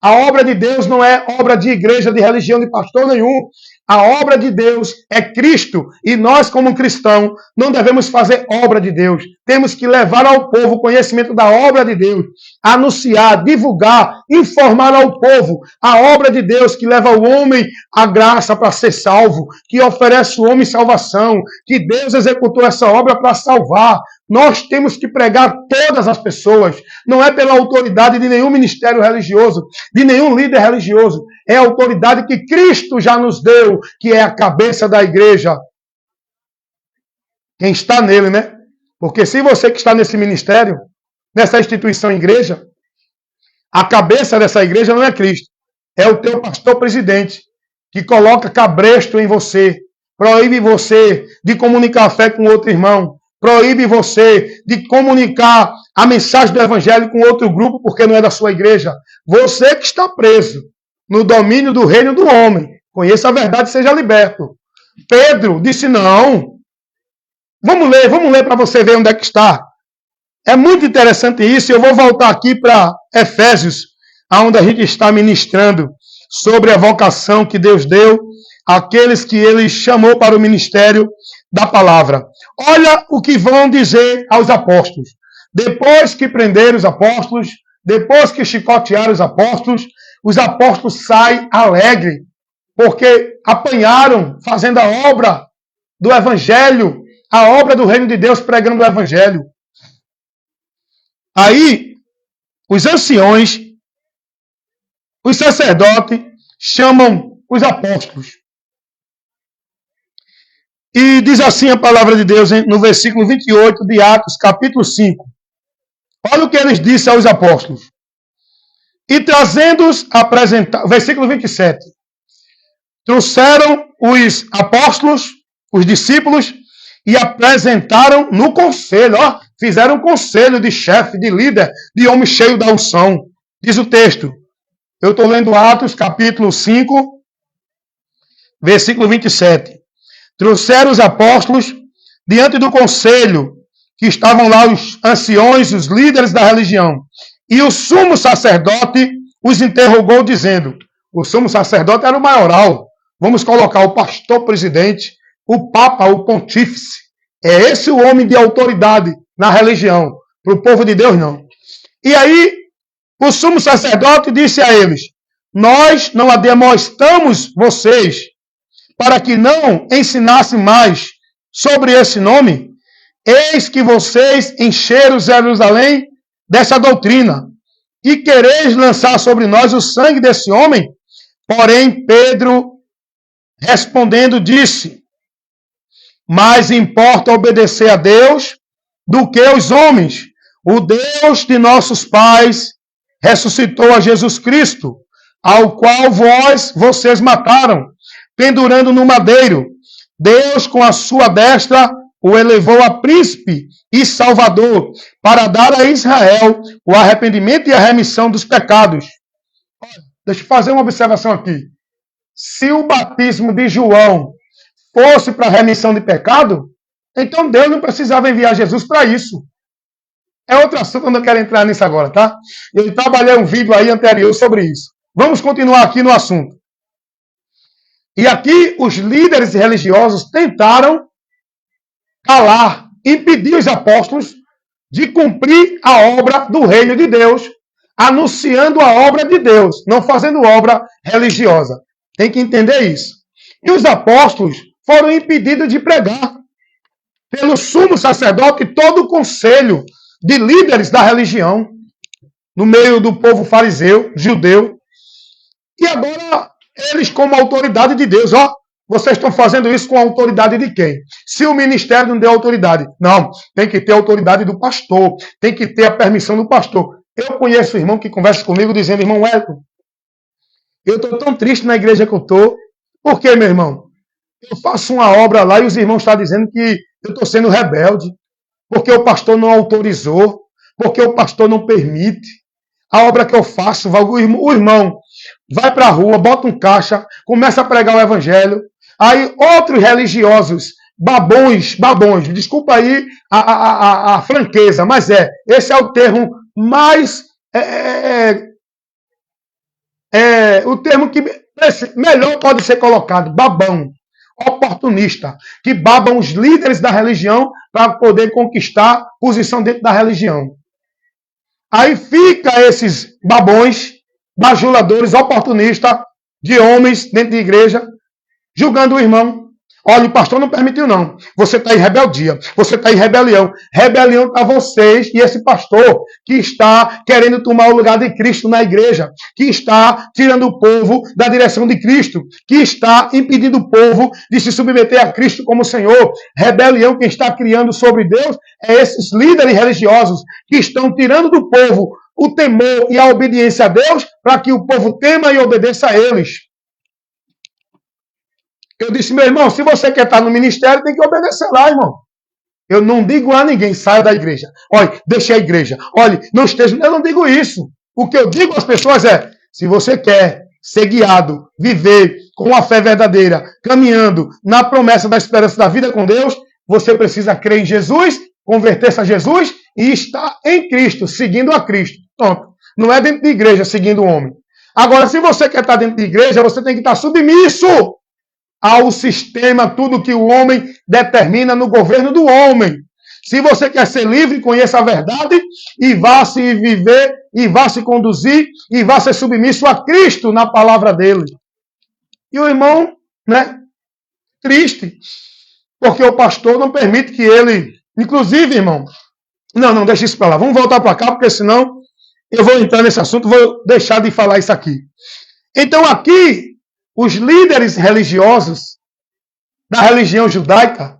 A obra de Deus não é obra de igreja, de religião, de pastor nenhum. A obra de Deus é Cristo. E nós, como cristãos, não devemos fazer obra de Deus. Temos que levar ao povo o conhecimento da obra de Deus. Anunciar, divulgar, informar ao povo a obra de Deus que leva o homem à graça para ser salvo, que oferece ao homem salvação, que Deus executou essa obra para salvar. Nós temos que pregar todas as pessoas. Não é pela autoridade de nenhum ministério religioso, de nenhum líder religioso. É a autoridade que Cristo já nos deu, que é a cabeça da igreja. Quem está nele, né? Porque se você que está nesse ministério, nessa instituição igreja, a cabeça dessa igreja não é Cristo. É o teu pastor presidente, que coloca cabresto em você, proíbe você de comunicar a fé com outro irmão, proíbe você de comunicar a mensagem do evangelho com outro grupo porque não é da sua igreja. Você que está preso no domínio do reino do homem. Conheça a verdade e seja liberto. Pedro disse não. Vamos ler para você ver onde é que está. É muito interessante isso. Eu vou voltar aqui para Efésios, onde a gente está ministrando sobre a vocação que Deus deu àqueles que ele chamou para o ministério da palavra. Olha o que vão dizer aos apóstolos. Depois que prenderam os apóstolos, depois que chicotearam os apóstolos saem alegres, porque apanharam fazendo a obra do evangelho, a obra do reino de Deus pregando o evangelho. Aí, os anciões, os sacerdotes, chamam os apóstolos. E diz assim a palavra de Deus no versículo 28 de Atos, capítulo 5. Olha o que eles disseram aos apóstolos. E trazendo-os apresentar, versículo 27. Trouxeram os apóstolos, os discípulos, e apresentaram no conselho. Ó, fizeram um conselho de chefe, de líder, de homem cheio da unção. Diz o texto. Eu estou lendo Atos, capítulo 5, versículo 27. Trouxeram os apóstolos diante do conselho, que estavam lá os anciões, os líderes da religião. E o sumo sacerdote os interrogou, dizendo, o sumo sacerdote era o maioral. Vamos colocar o pastor presidente, o papa, o pontífice. É esse o homem de autoridade na religião. Para o povo de Deus, não. E aí, o sumo sacerdote disse a eles, nós não admoestamos vocês para que não ensinassem mais sobre esse nome? Eis que vocês encheram Jerusalém dessa doutrina, e quereis lançar sobre nós o sangue desse homem? Porém, Pedro, respondendo, disse, mais importa obedecer a Deus do que aos homens. O Deus de nossos pais ressuscitou a Jesus Cristo, ao qual vocês mataram, pendurando no madeiro. Deus, com a sua destra, o elevou a príncipe e salvador, para dar a Israel o arrependimento e a remissão dos pecados. Deixa eu fazer uma observação aqui. Se o batismo de João fosse para a remissão de pecado, então Deus não precisava enviar Jesus para isso. É outro assunto, eu não quero entrar nisso agora, tá? Eu trabalhei um vídeo aí anterior sobre isso. Vamos continuar aqui no assunto. E aqui os líderes religiosos tentaram calar, impedir os apóstolos de cumprir a obra do reino de Deus, anunciando a obra de Deus, não fazendo obra religiosa. Tem que entender isso. E os apóstolos foram impedidos de pregar pelo sumo sacerdote e todo o conselho de líderes da religião, no meio do povo fariseu, judeu. E agora, eles como autoridade de Deus, ó, Vocês estão fazendo isso com a autoridade de quem? Se o ministério não deu autoridade. Não, tem que ter a autoridade do pastor. Tem que ter a permissão do pastor. Eu conheço um irmão que conversa comigo dizendo, irmão Wellington, eu estou tão triste na igreja que eu estou. Por quê, meu irmão? Eu faço uma obra lá e os irmãos estão dizendo que eu estou sendo rebelde. Porque o pastor não autorizou. Porque o pastor não permite. A obra que eu faço, o irmão vai para a rua, bota um caixa, começa a pregar o evangelho. Aí outros religiosos, babões, desculpa aí a franqueza, mas esse é o termo mais, o termo que melhor pode ser colocado, babão, oportunista, que babam os líderes da religião para poder conquistar posição dentro da religião. Aí fica esses babões, bajuladores, oportunistas, de homens dentro de igreja, julgando o irmão. Olha, o pastor não permitiu, não. Você está em rebeldia. Você está em rebelião. Rebelião está vocês e esse pastor que está querendo tomar o lugar de Cristo na igreja, que está tirando o povo da direção de Cristo, que está impedindo o povo de se submeter a Cristo como Senhor. Rebelião quem está criando sobre Deus é esses líderes religiosos que estão tirando do povo o temor e a obediência a Deus para que o povo tema e obedeça a eles. Eu disse, meu irmão, se você quer estar no ministério, tem que obedecer lá, irmão. Eu não digo a ninguém, saia da igreja. Olha, deixe a igreja. Olha, não esteja... Eu não digo isso. O que eu digo às pessoas é, se você quer ser guiado, viver com a fé verdadeira, caminhando na promessa da esperança da vida com Deus, você precisa crer em Jesus, converter-se a Jesus e estar em Cristo, seguindo a Cristo. Pronto. Não é dentro de igreja, seguindo o homem. Agora, se você quer estar dentro de igreja, você tem que estar submisso ao sistema, tudo que o homem determina no governo do homem. Se você quer ser livre, conheça a verdade e vá se viver, e vá se conduzir, e vá ser submisso a Cristo na palavra dele. E o irmão, triste, porque o pastor não permite que ele... Inclusive, irmão, não, deixa isso para lá. Vamos voltar para cá, porque senão eu vou entrar nesse assunto, vou deixar de falar isso aqui. Então aqui, os líderes religiosos da religião judaica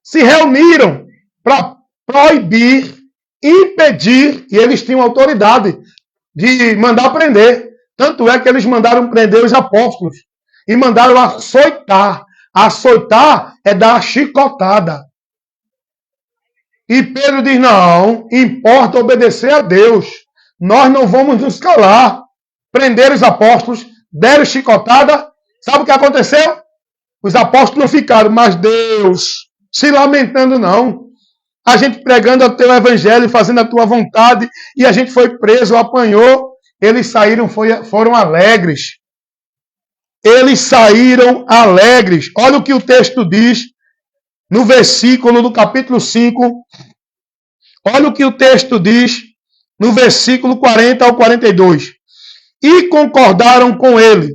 se reuniram para proibir, impedir, e eles tinham autoridade de mandar prender. Tanto é que eles mandaram prender os apóstolos e mandaram açoitar. Açoitar é dar chicotada. E Pedro diz, não, importa obedecer a Deus. Nós não vamos nos calar. Prenderam os apóstolos, deram chicotada. Sabe o que aconteceu? Os apóstolos não ficaram, mas Deus, se lamentando não. A gente pregando o teu evangelho, fazendo a tua vontade, e a gente foi preso, apanhou. Eles saíram, foram alegres. Eles saíram alegres. Olha o que o texto diz no versículo do capítulo 5. Olha o que o texto diz no versículo 40 ao 42. E concordaram com ele,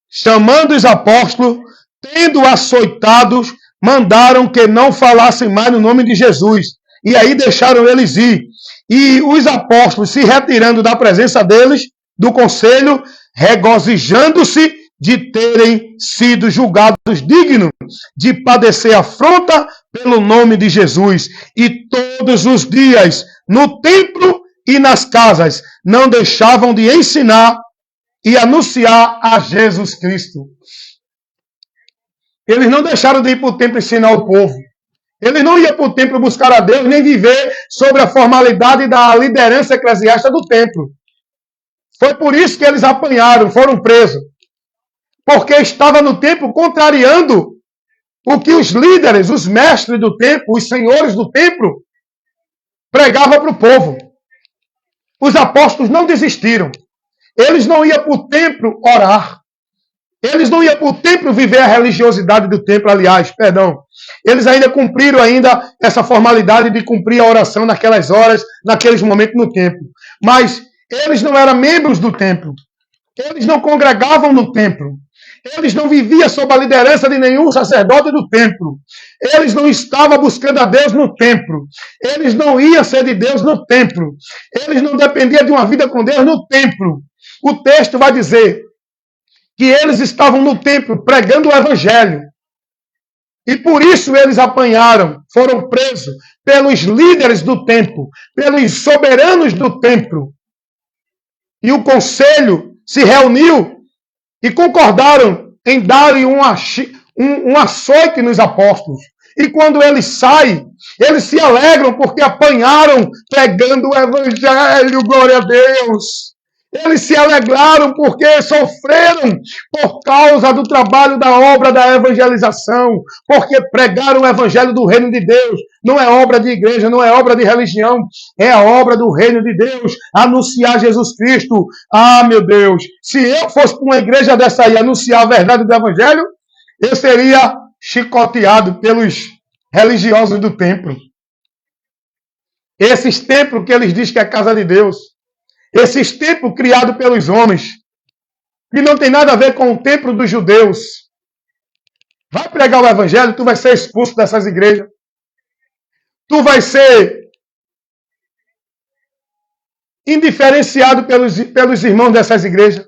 chamando os apóstolos, tendo açoitados, mandaram que não falassem mais no nome de Jesus. E aí deixaram eles ir. E os apóstolos, se retirando da presença deles, do conselho, regozijando-se de terem sido julgados dignos de padecer afronta pelo nome de Jesus. E todos os dias, no templo e nas casas, não deixavam de ensinar e anunciar a Jesus Cristo. Eles não deixaram de ir para o templo ensinar o povo. Eles não iam para o templo buscar a Deus, nem viver sobre a formalidade da liderança eclesiástica do templo. Foi por isso que eles apanharam, foram presos. Porque estava no templo contrariando o que os líderes, os mestres do templo, os senhores do templo, pregavam para o povo. Os apóstolos não desistiram. Eles não iam para o templo orar. Eles não iam para o templo viver a religiosidade do templo, Eles ainda cumpriram essa formalidade de cumprir a oração naquelas horas, naqueles momentos no templo. Mas eles não eram membros do templo. Eles não congregavam no templo. Eles não viviam sob a liderança de nenhum sacerdote do templo. Eles não estavam buscando a Deus no templo. Eles não iam ser de Deus no templo. Eles não dependiam de uma vida com Deus no templo. O texto vai dizer que eles estavam no templo pregando o evangelho. E por isso eles apanharam, foram presos pelos líderes do templo, pelos soberanos do templo. E o conselho se reuniu e concordaram em darem um açoite nos apóstolos. E quando eles saem, eles se alegram porque apanharam pregando o evangelho, glória a Deus. Eles se alegraram porque sofreram por causa do trabalho da obra da evangelização, porque pregaram o evangelho do reino de Deus. Não é obra de igreja, não é obra de religião, é a obra do reino de Deus, anunciar Jesus Cristo. Ah, meu Deus, se eu fosse para uma igreja dessa aí anunciar a verdade do evangelho, eu seria chicoteado pelos religiosos do templo. Esses templos que eles dizem que é a casa de Deus. Esses templos criados pelos homens, que não tem nada a ver com o templo dos judeus. Vai pregar o evangelho, tu vai ser expulso dessas igrejas. Tu vai ser indiferenciado pelos irmãos dessas igrejas.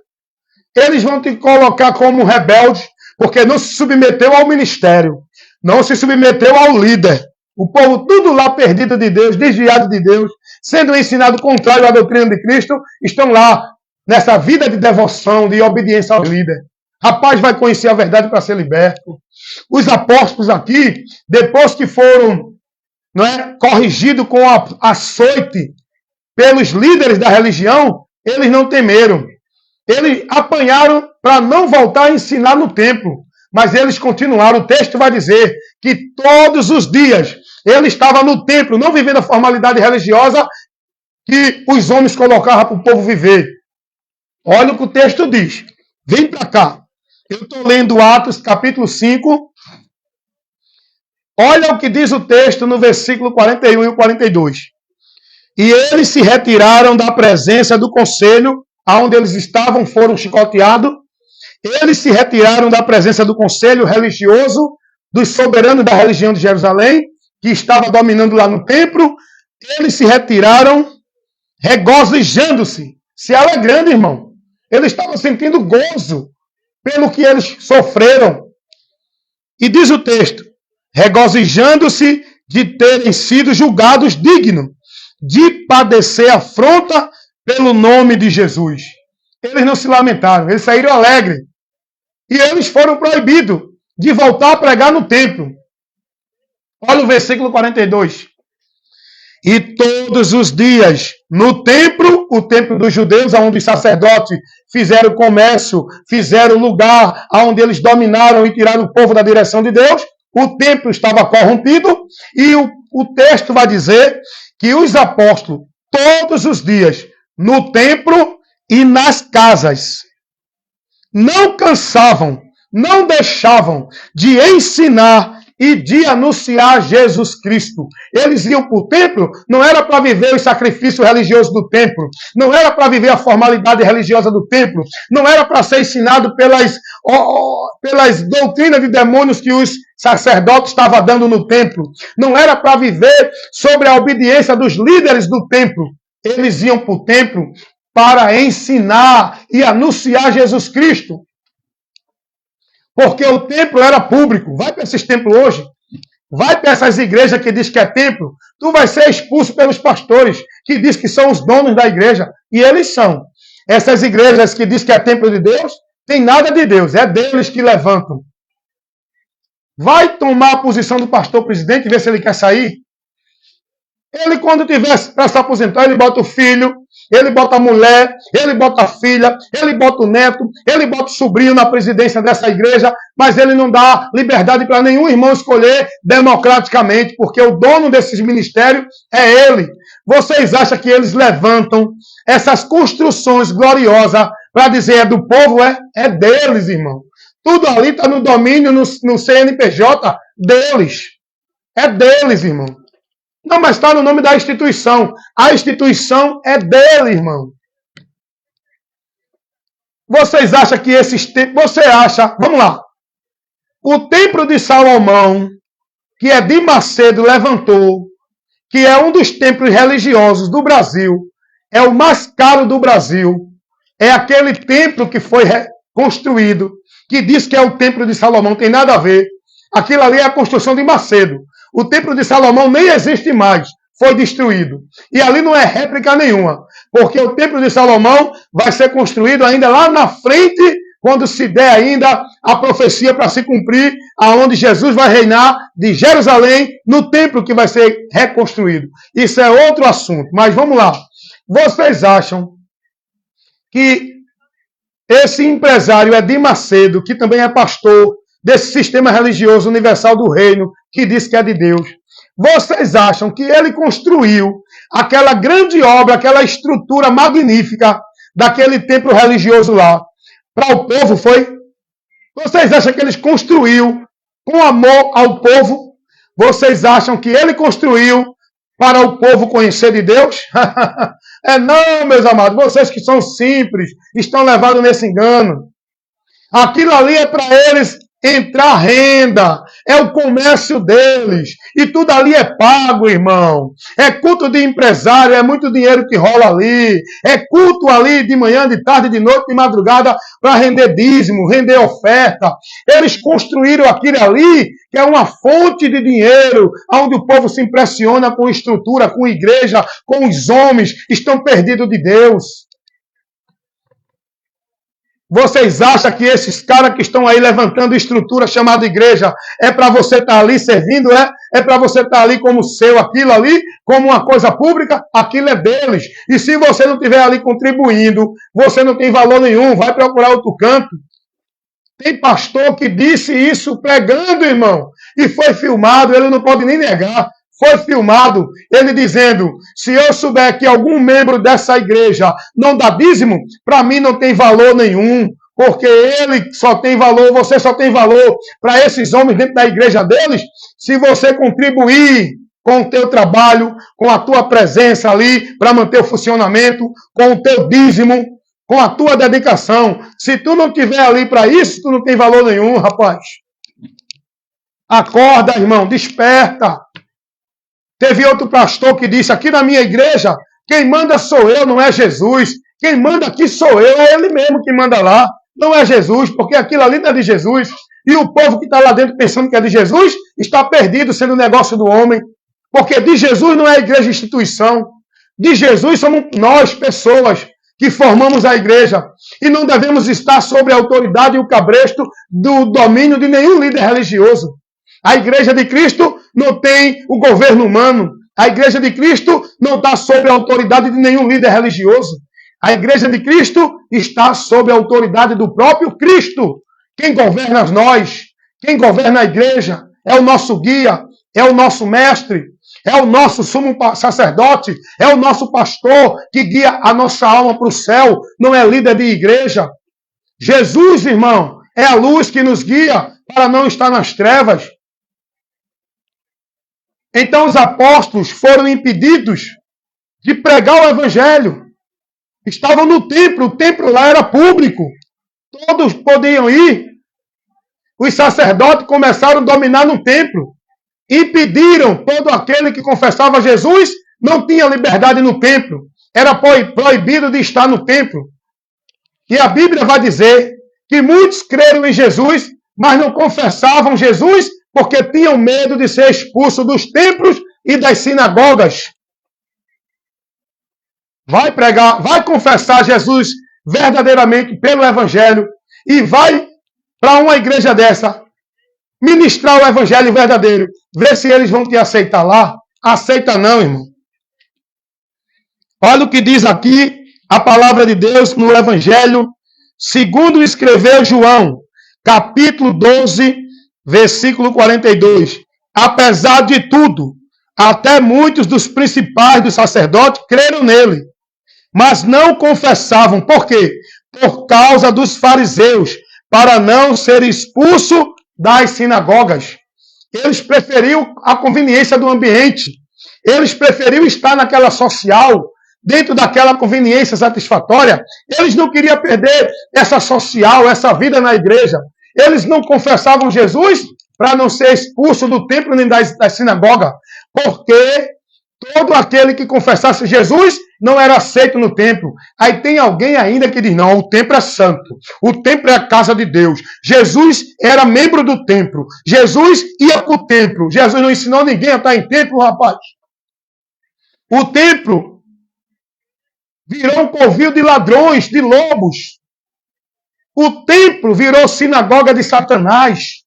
Eles vão te colocar como rebelde, porque não se submeteu ao ministério, não se submeteu ao líder. O povo tudo lá perdido de Deus, desviado de Deus, sendo ensinado contrário à doutrina de Cristo, estão lá nessa vida de devoção, de obediência ao líder. Rapaz, vai conhecer a verdade para ser liberto. Os apóstolos aqui, depois que foram corrigidos com açoite pelos líderes da religião, eles não temeram. Eles apanharam para não voltar a ensinar no templo. Mas eles continuaram. O texto vai dizer que todos os dias ele estava no templo, não vivendo a formalidade religiosa que os homens colocavam para o povo viver. Olha o que o texto diz. Vem para cá. Eu estou lendo Atos capítulo 5. Olha o que diz o texto no versículo 41 e 42. E eles se retiraram da presença do conselho, aonde eles estavam, foram chicoteados. Eles se retiraram da presença do conselho religioso, dos soberanos da religião de Jerusalém, que estava dominando lá no templo. Eles se retiraram, regozijando-se, se alegrando, irmão. Eles estavam sentindo gozo pelo que eles sofreram. E diz o texto, regozijando-se de terem sido julgados dignos de padecer afronta pelo nome de Jesus. Eles não se lamentaram, eles saíram alegres. E eles foram proibidos de voltar a pregar no templo. Olha o versículo 42. E todos os dias, no templo, o templo dos judeus, onde os sacerdotes fizeram comércio, fizeram lugar onde eles dominaram e tiraram o povo da direção de Deus, o templo estava corrompido, e o texto vai dizer que os apóstolos, todos os dias, no templo e nas casas, não cansavam, não deixavam de ensinar e de anunciar Jesus Cristo. Eles iam para o templo, não era para viver os sacrifícios religiosos do templo, não era para viver a formalidade religiosa do templo, não era para ser ensinado pelas doutrinas de demônios que os sacerdotes estavam dando no templo, não era para viver sobre a obediência dos líderes do templo. Eles iam para o templo para ensinar e anunciar Jesus Cristo. Porque o templo era público. Vai para esses templos hoje. Vai para essas igrejas que diz que é templo. Tu vai ser expulso pelos pastores, que diz que são os donos da igreja. E eles são. Essas igrejas que diz que é templo de Deus, tem nada de Deus. É deles que levantam. Vai tomar a posição do pastor presidente e ver se ele quer sair. Ele, quando tiver para se aposentar, ele bota o filho, ele bota a mulher, ele bota a filha, ele bota o neto, ele bota o sobrinho na presidência dessa igreja, mas ele não dá liberdade para nenhum irmão escolher democraticamente, porque o dono desses ministérios é ele. Vocês acham que eles levantam essas construções gloriosas para dizer é do povo? É deles, irmão. Tudo ali está no domínio, no CNPJ deles. É deles, irmão. Não, mas está no nome da instituição. A instituição é dele, irmão. Vocês acham que esses templos... Você acha... Vamos lá. O templo de Salomão, que é de Macedo, levantou, que é um dos templos religiosos do Brasil, é o mais caro do Brasil. É aquele templo que foi construído, que diz que é o templo de Salomão, tem nada a ver. Aquilo ali é a construção de Macedo. O templo de Salomão nem existe mais. Foi destruído. E ali não é réplica nenhuma. Porque o templo de Salomão vai ser construído ainda lá na frente, quando se der ainda a profecia para se cumprir, aonde Jesus vai reinar de Jerusalém, no templo que vai ser reconstruído. Isso é outro assunto. Mas vamos lá. Vocês acham que esse empresário Edir Macedo, que também é pastor desse sistema religioso universal do reino, que diz que é de Deus, vocês acham que ele construiu aquela grande obra, aquela estrutura magnífica daquele templo religioso lá, para o povo, foi? Vocês acham que ele construiu com amor ao povo? Vocês acham que ele construiu para o povo conhecer de Deus? Não, meus amados, vocês que são simples, estão levados nesse engano. Aquilo ali é para eles entrar renda, é o comércio deles, e tudo ali é pago, irmão. É culto de empresário, é muito dinheiro que rola ali, é culto ali de manhã, de tarde, de noite, de madrugada, para render dízimo, render oferta. Eles construíram aquilo ali, que é uma fonte de dinheiro, onde o povo se impressiona com estrutura, com igreja, com os homens, estão perdidos de Deus. Vocês acham que esses caras que estão aí levantando estrutura chamada igreja é para você estar ali servindo? É para você estar ali como seu, aquilo ali, como uma coisa pública? Aquilo é deles. E se você não estiver ali contribuindo, você não tem valor nenhum, vai procurar outro canto. Tem pastor que disse isso pregando, irmão, e foi filmado, ele não pode nem negar. Foi filmado ele dizendo, se eu souber que algum membro dessa igreja não dá dízimo, para mim não tem valor nenhum, porque ele só tem valor, você só tem valor para esses homens dentro da igreja deles, se você contribuir com o teu trabalho, com a tua presença ali, para manter o funcionamento, com o teu dízimo, com a tua dedicação. Se tu não tiver ali para isso, tu não tem valor nenhum, rapaz. Acorda, irmão, desperta. Teve outro pastor que disse, aqui na minha igreja, quem manda sou eu, não é Jesus. Quem manda aqui sou eu, é ele mesmo que manda lá. Não é Jesus, porque aquilo ali não é de Jesus. E o povo que está lá dentro pensando que é de Jesus, está perdido sendo negócio do homem. Porque de Jesus não é a igreja instituição. De Jesus somos nós, pessoas, que formamos a igreja. E não devemos estar sob a autoridade e o cabresto do domínio de nenhum líder religioso. A igreja de Cristo não tem o governo humano. A igreja de Cristo não está sob a autoridade de nenhum líder religioso. A igreja de Cristo está sob a autoridade do próprio Cristo. Quem governa nós, quem governa a igreja, é o nosso guia, é o nosso mestre, é o nosso sumo sacerdote, é o nosso pastor que guia a nossa alma para o céu, não é líder de igreja. Jesus, irmão, é a luz que nos guia para não estar nas trevas. Então os apóstolos foram impedidos de pregar o evangelho. Estavam no templo, o templo lá era público. Todos podiam ir. Os sacerdotes começaram a dominar no templo. Impediram todo aquele que confessava Jesus, não tinha liberdade no templo. Era proibido de estar no templo. E a Bíblia vai dizer que muitos creram em Jesus, mas não confessavam Jesus porque tinham medo de ser expulsos dos templos e das sinagogas. Vai pregar, vai confessar Jesus verdadeiramente pelo Evangelho e vai para uma igreja dessa ministrar o Evangelho verdadeiro. Vê se eles vão te aceitar lá. Aceita não, irmão. Olha o que diz aqui a palavra de Deus no Evangelho, segundo escreveu João, capítulo 12, versículo 42. Apesar de tudo, até muitos dos principais dos sacerdotes creram nele, mas não confessavam. Por quê? Por causa dos fariseus, para não ser expulso das sinagogas. Eles preferiam a conveniência do ambiente. Eles preferiam estar naquela social, dentro daquela conveniência satisfatória. Eles não queriam perder essa social, essa vida na igreja. Eles não confessavam Jesus para não ser expulso do templo nem da sinagoga. Porque todo aquele que confessasse Jesus não era aceito no templo. Aí tem alguém ainda que diz, não, o templo é santo. O templo é a casa de Deus. Jesus era membro do templo. Jesus ia para o templo. Jesus não ensinou ninguém a estar em templo, rapaz. O templo virou um covil de ladrões, de lobos. O templo virou sinagoga de Satanás.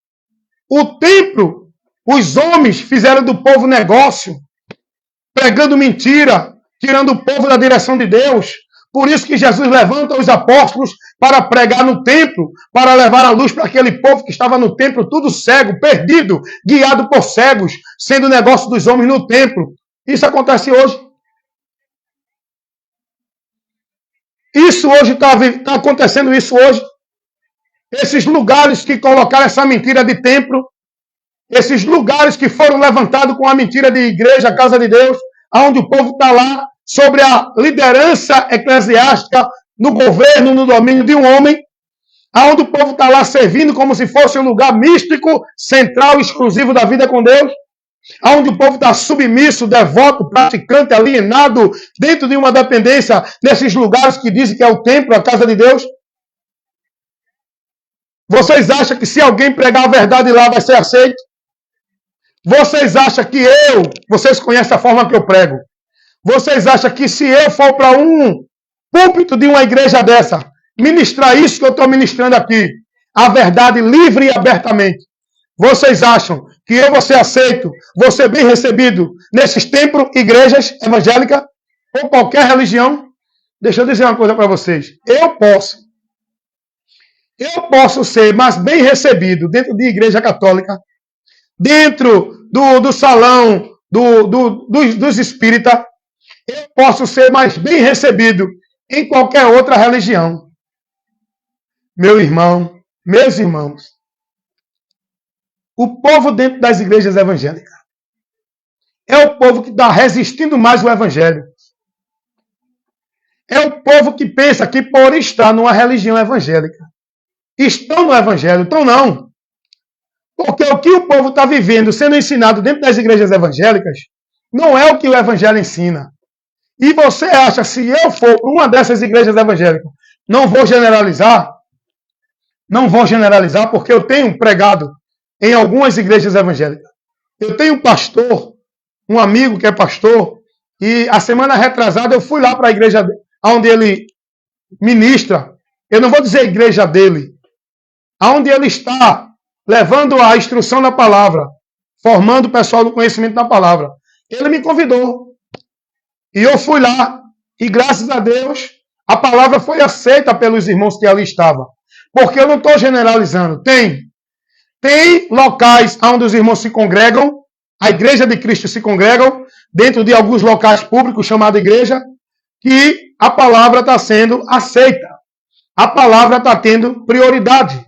O templo, os homens fizeram do povo negócio, pregando mentira, tirando o povo da direção de Deus. Por isso que Jesus levanta os apóstolos para pregar no templo, para levar a luz para aquele povo que estava no templo, tudo cego, perdido, guiado por cegos, sendo negócio dos homens no templo. Isso acontece hoje. Isso hoje está acontecendo isso hoje. Esses lugares que colocaram essa mentira de templo, esses lugares que foram levantados com a mentira de igreja, casa de Deus, onde o povo está lá, sobre a liderança eclesiástica, no governo, no domínio de um homem, onde o povo está lá servindo como se fosse um lugar místico, central, exclusivo da vida com Deus, onde o povo está submisso, devoto, praticante, alienado, dentro de uma dependência, nesses lugares que dizem que é o templo, a casa de Deus. Vocês acham que se alguém pregar a verdade lá vai ser aceito? Vocês acham que vocês conhecem a forma que eu prego, vocês acham que se eu for para um púlpito de uma igreja dessa, ministrar isso que eu estou ministrando aqui, a verdade livre e abertamente, vocês acham que eu vou ser aceito, vou ser bem recebido nesses templos, igrejas evangélicas ou qualquer religião? Deixa eu dizer uma coisa para vocês. Eu posso ser mais bem recebido dentro de igreja católica, dentro do salão dos espíritas. Eu posso ser mais bem recebido em qualquer outra religião. Meu irmão, meus irmãos, o povo dentro das igrejas evangélicas é o povo que está resistindo mais ao evangelho. É o povo que pensa que por estar numa religião evangélica, estão no evangelho, então não. Porque o que o povo está vivendo, sendo ensinado dentro das igrejas evangélicas, não é o que o evangelho ensina. E você acha, se eu for para uma dessas igrejas evangélicas, não vou generalizar, porque eu tenho pregado em algumas igrejas evangélicas. Eu tenho um pastor, um amigo que é pastor, e a semana retrasada eu fui lá para a igreja onde ele ministra. Eu não vou dizer a igreja dele, aonde ele está levando a instrução da palavra, formando o pessoal no conhecimento da palavra. Ele me convidou. E eu fui lá. E graças a Deus, a palavra foi aceita pelos irmãos que ali estavam. Porque eu não estou generalizando. Tem locais onde os irmãos se congregam, a igreja de Cristo se congregam, dentro de alguns locais públicos chamados igreja, que a palavra está sendo aceita. A palavra está tendo prioridade.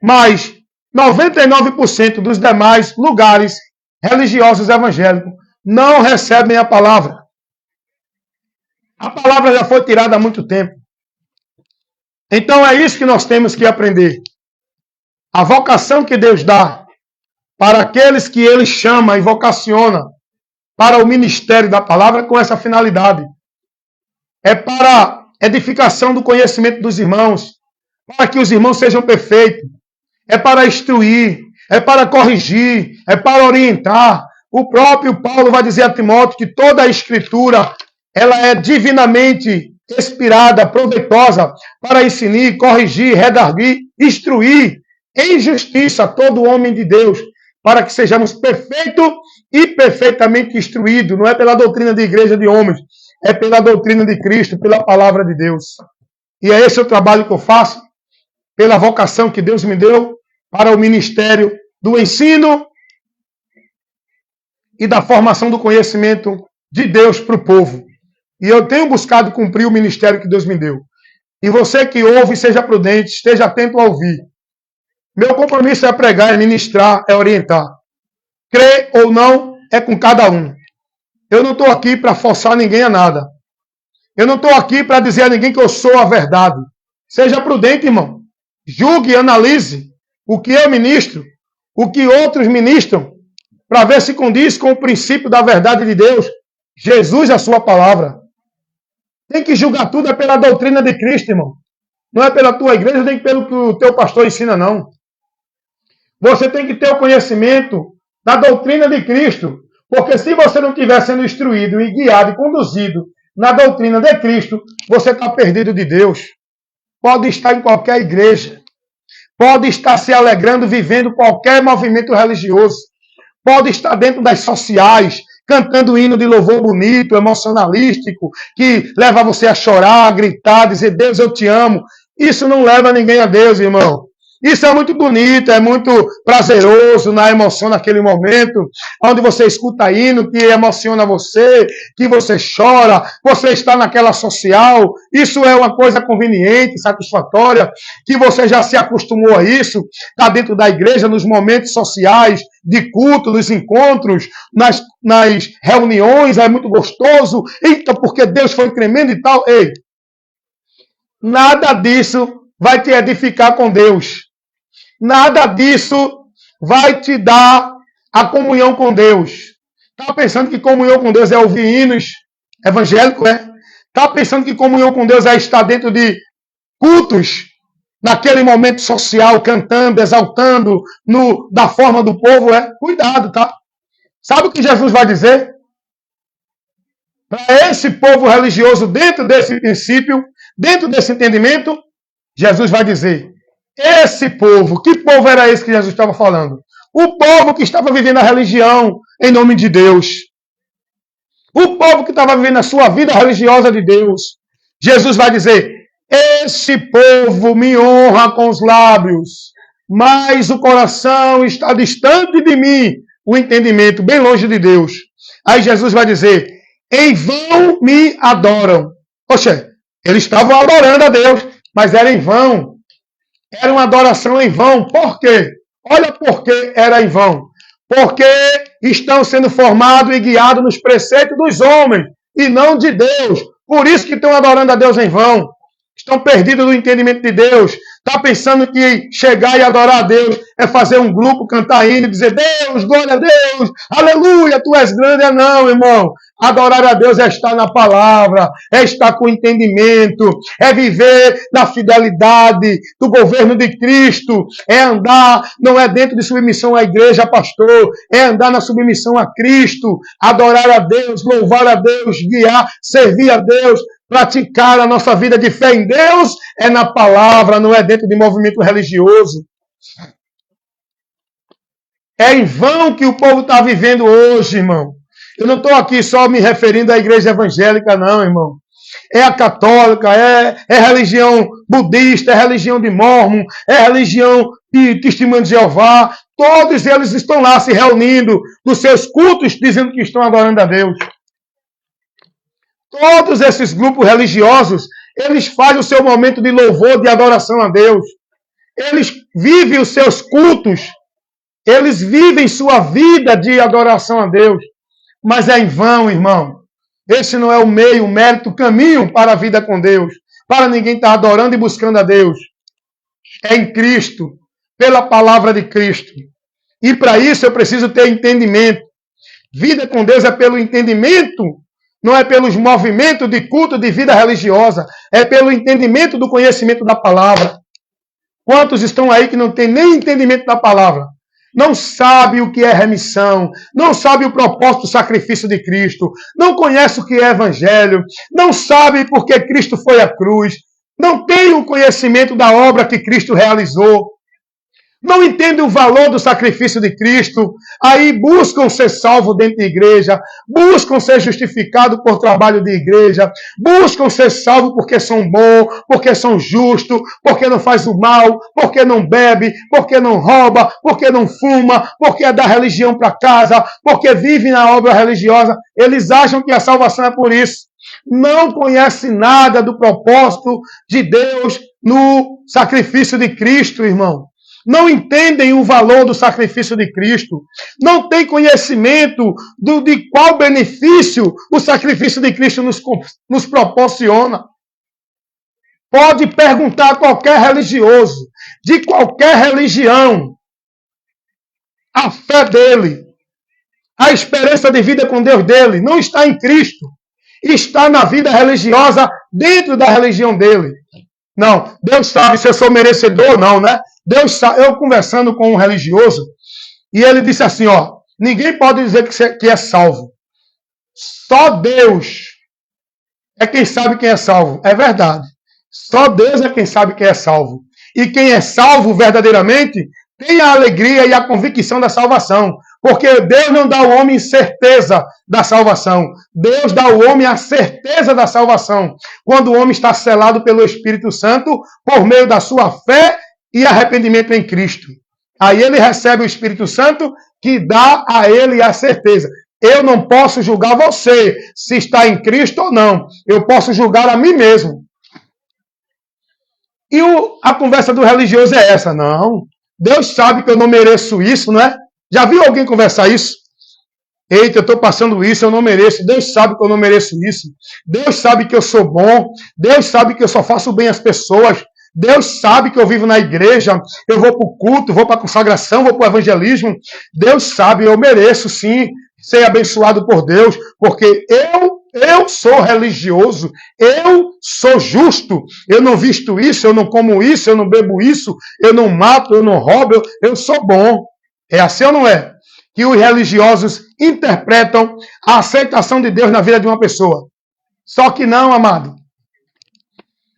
Mas 99% dos demais lugares religiosos evangélicos não recebem a palavra. A palavra já foi tirada há muito tempo. Então é isso que nós temos que aprender. A vocação que Deus dá para aqueles que Ele chama e vocaciona para o ministério da palavra com essa finalidade. É para edificação do conhecimento dos irmãos, para que os irmãos sejam perfeitos. É para instruir, é para corrigir, é para orientar. O próprio Paulo vai dizer a Timóteo que toda a Escritura ela é divinamente inspirada, proveitosa para ensinar, corrigir, redarguir, instruir em justiça todo homem de Deus, para que sejamos perfeitos e perfeitamente instruídos. Não é pela doutrina de igreja de homens, é pela doutrina de Cristo, pela palavra de Deus. E é esse o trabalho que eu faço, pela vocação que Deus me deu para o ministério do ensino e da formação do conhecimento de Deus para o povo. E eu tenho buscado cumprir o ministério que Deus me deu. E você que ouve, seja prudente, esteja atento a ouvir. Meu compromisso é pregar, é ministrar, é orientar. Crer ou não é com cada um. Eu não estou aqui para forçar ninguém a nada. Eu não estou aqui para dizer a ninguém que eu sou a verdade. Seja prudente, irmão. Julgue e analise o que eu ministro, o que outros ministram, para ver se condiz com o princípio da verdade de Deus. Jesus, a sua palavra. Tem que julgar tudo é pela doutrina de Cristo, irmão. Não é pela tua igreja, nem pelo que o teu pastor ensina, não. Você tem que ter o conhecimento da doutrina de Cristo. Porque se você não estiver sendo instruído e guiado e conduzido na doutrina de Cristo, você está perdido de Deus. Pode estar em qualquer igreja. Pode estar se alegrando, vivendo qualquer movimento religioso. Pode estar dentro das sociais, cantando hino de louvor bonito, emocionalístico, que leva você a chorar, a gritar, a dizer, Deus, eu te amo. Isso não leva ninguém a Deus, irmão. Isso é muito bonito, é muito prazeroso na emoção naquele momento, onde você escuta hino que emociona você, que você chora, você está naquela social. Isso é uma coisa conveniente, satisfatória, que você já se acostumou a isso, está dentro da igreja, nos momentos sociais, de culto, nos encontros, nas reuniões, é muito gostoso. Eita, porque Deus foi tremendo e tal. Ei, nada disso vai te edificar com Deus. Nada disso vai te dar a comunhão com Deus. Está pensando que comunhão com Deus é ouvir hinos evangélicos, é? Está pensando que comunhão com Deus é estar dentro de cultos, naquele momento social, cantando, exaltando, da forma do povo, é? Cuidado, tá? Sabe o que Jesus vai dizer? Para esse povo religioso, dentro desse princípio, dentro desse entendimento, Jesus vai dizer, esse povo, que povo era esse que Jesus estava falando? O povo que estava vivendo a religião em nome de Deus. O povo que estava vivendo a sua vida religiosa de Deus. Jesus vai dizer, esse povo me honra com os lábios, mas o coração está distante de mim, o entendimento bem longe de Deus. Aí Jesus vai dizer, em vão me adoram. Poxa, eles estavam adorando a Deus, mas era em vão. Era uma adoração em vão. Por quê? Olha por que era em vão. Porque estão sendo formados e guiados nos preceitos dos homens e não de Deus. Por isso que estão adorando a Deus em vão. Estão perdidos do entendimento de Deus. Está pensando que chegar e adorar a Deus é fazer um grupo, cantar hino e dizer Deus, glória a Deus, aleluia, tu és grande. Não, irmão. Adorar a Deus é estar na palavra, é estar com entendimento, é viver na fidelidade do governo de Cristo, é andar, não é dentro de submissão à igreja, pastor, é andar na submissão a Cristo, adorar a Deus, louvar a Deus, guiar, servir a Deus, praticar a nossa vida de fé em Deus, é na palavra, não é dentro de movimento religioso. É em vão que o povo está vivendo hoje, irmão. Eu não estou aqui só me referindo à igreja evangélica, não, irmão. É a católica, é religião budista, é religião de Mórmon, é religião de Testemunho de Jeová. Todos eles estão lá se reunindo nos seus cultos, dizendo que estão adorando a Deus. Todos esses grupos religiosos, eles fazem o seu momento de louvor, de adoração a Deus. Eles vivem os seus cultos. Eles vivem sua vida de adoração a Deus. Mas é em vão, irmão. Esse não é o meio, o mérito, o caminho para a vida com Deus. Para ninguém estar adorando e buscando a Deus. É em Cristo, pela palavra de Cristo. E para isso eu preciso ter entendimento. Vida com Deus é pelo entendimento, não é pelos movimentos de culto, de vida religiosa. É pelo entendimento do conhecimento da palavra. Quantos estão aí que não têm nem entendimento da palavra? Não sabe o que é remissão, não sabe o propósito do sacrifício de Cristo, não conhece o que é evangelho, não sabe por que Cristo foi à cruz, não tem o conhecimento da obra que Cristo realizou, não entende o valor do sacrifício de Cristo, aí buscam ser salvos dentro da igreja, buscam ser justificados por trabalho de igreja, buscam ser salvos porque são bons, porque são justos, porque não faz o mal, porque não bebe, porque não rouba, porque não fuma, porque é da religião para casa, porque vive na obra religiosa. Eles acham que a salvação é por isso. Não conhece nada do propósito de Deus no sacrifício de Cristo, irmão. Não entendem o valor do sacrifício de Cristo. Não têm conhecimento de qual benefício o sacrifício de Cristo nos proporciona. Pode perguntar a qualquer religioso, de qualquer religião, a fé dele, a esperança de vida com Deus dele, não está em Cristo. está na vida religiosa dentro da religião dele. Não, Deus sabe se eu sou merecedor ou não, né? Deus sabe. Eu conversando com um religioso, e ele disse assim, ó, ninguém pode dizer que é salvo. Só Deus é quem sabe quem é salvo. É verdade. Só Deus é quem sabe quem é salvo. E quem é salvo verdadeiramente tem a alegria e a convicção da salvação. Porque Deus não dá ao homem certeza da salvação. Deus dá ao homem a certeza da salvação. Quando o homem está selado pelo Espírito Santo por meio da sua fé e arrependimento em Cristo. Aí ele recebe o Espírito Santo que dá a ele a certeza. Eu não posso julgar você se está em Cristo ou não. Eu posso julgar a mim mesmo. E a conversa do religioso é essa. Não, Deus sabe que eu não mereço isso, não é? Já viu alguém conversar isso? Eita, eu estou passando isso, eu não mereço. Deus sabe que eu não mereço isso. Deus sabe que eu sou bom. Deus sabe que eu só faço bem às pessoas. Deus sabe que eu vivo na igreja. Eu vou para o culto, vou para a consagração, vou para o evangelismo. Deus sabe, eu mereço sim ser abençoado por Deus, porque eu sou religioso, eu sou justo, eu não visto isso, eu não como isso, eu não bebo isso, eu não mato, eu não roubo, eu sou bom. É assim ou não é? Que os religiosos interpretam a aceitação de Deus na vida de uma pessoa. Só que não, amado.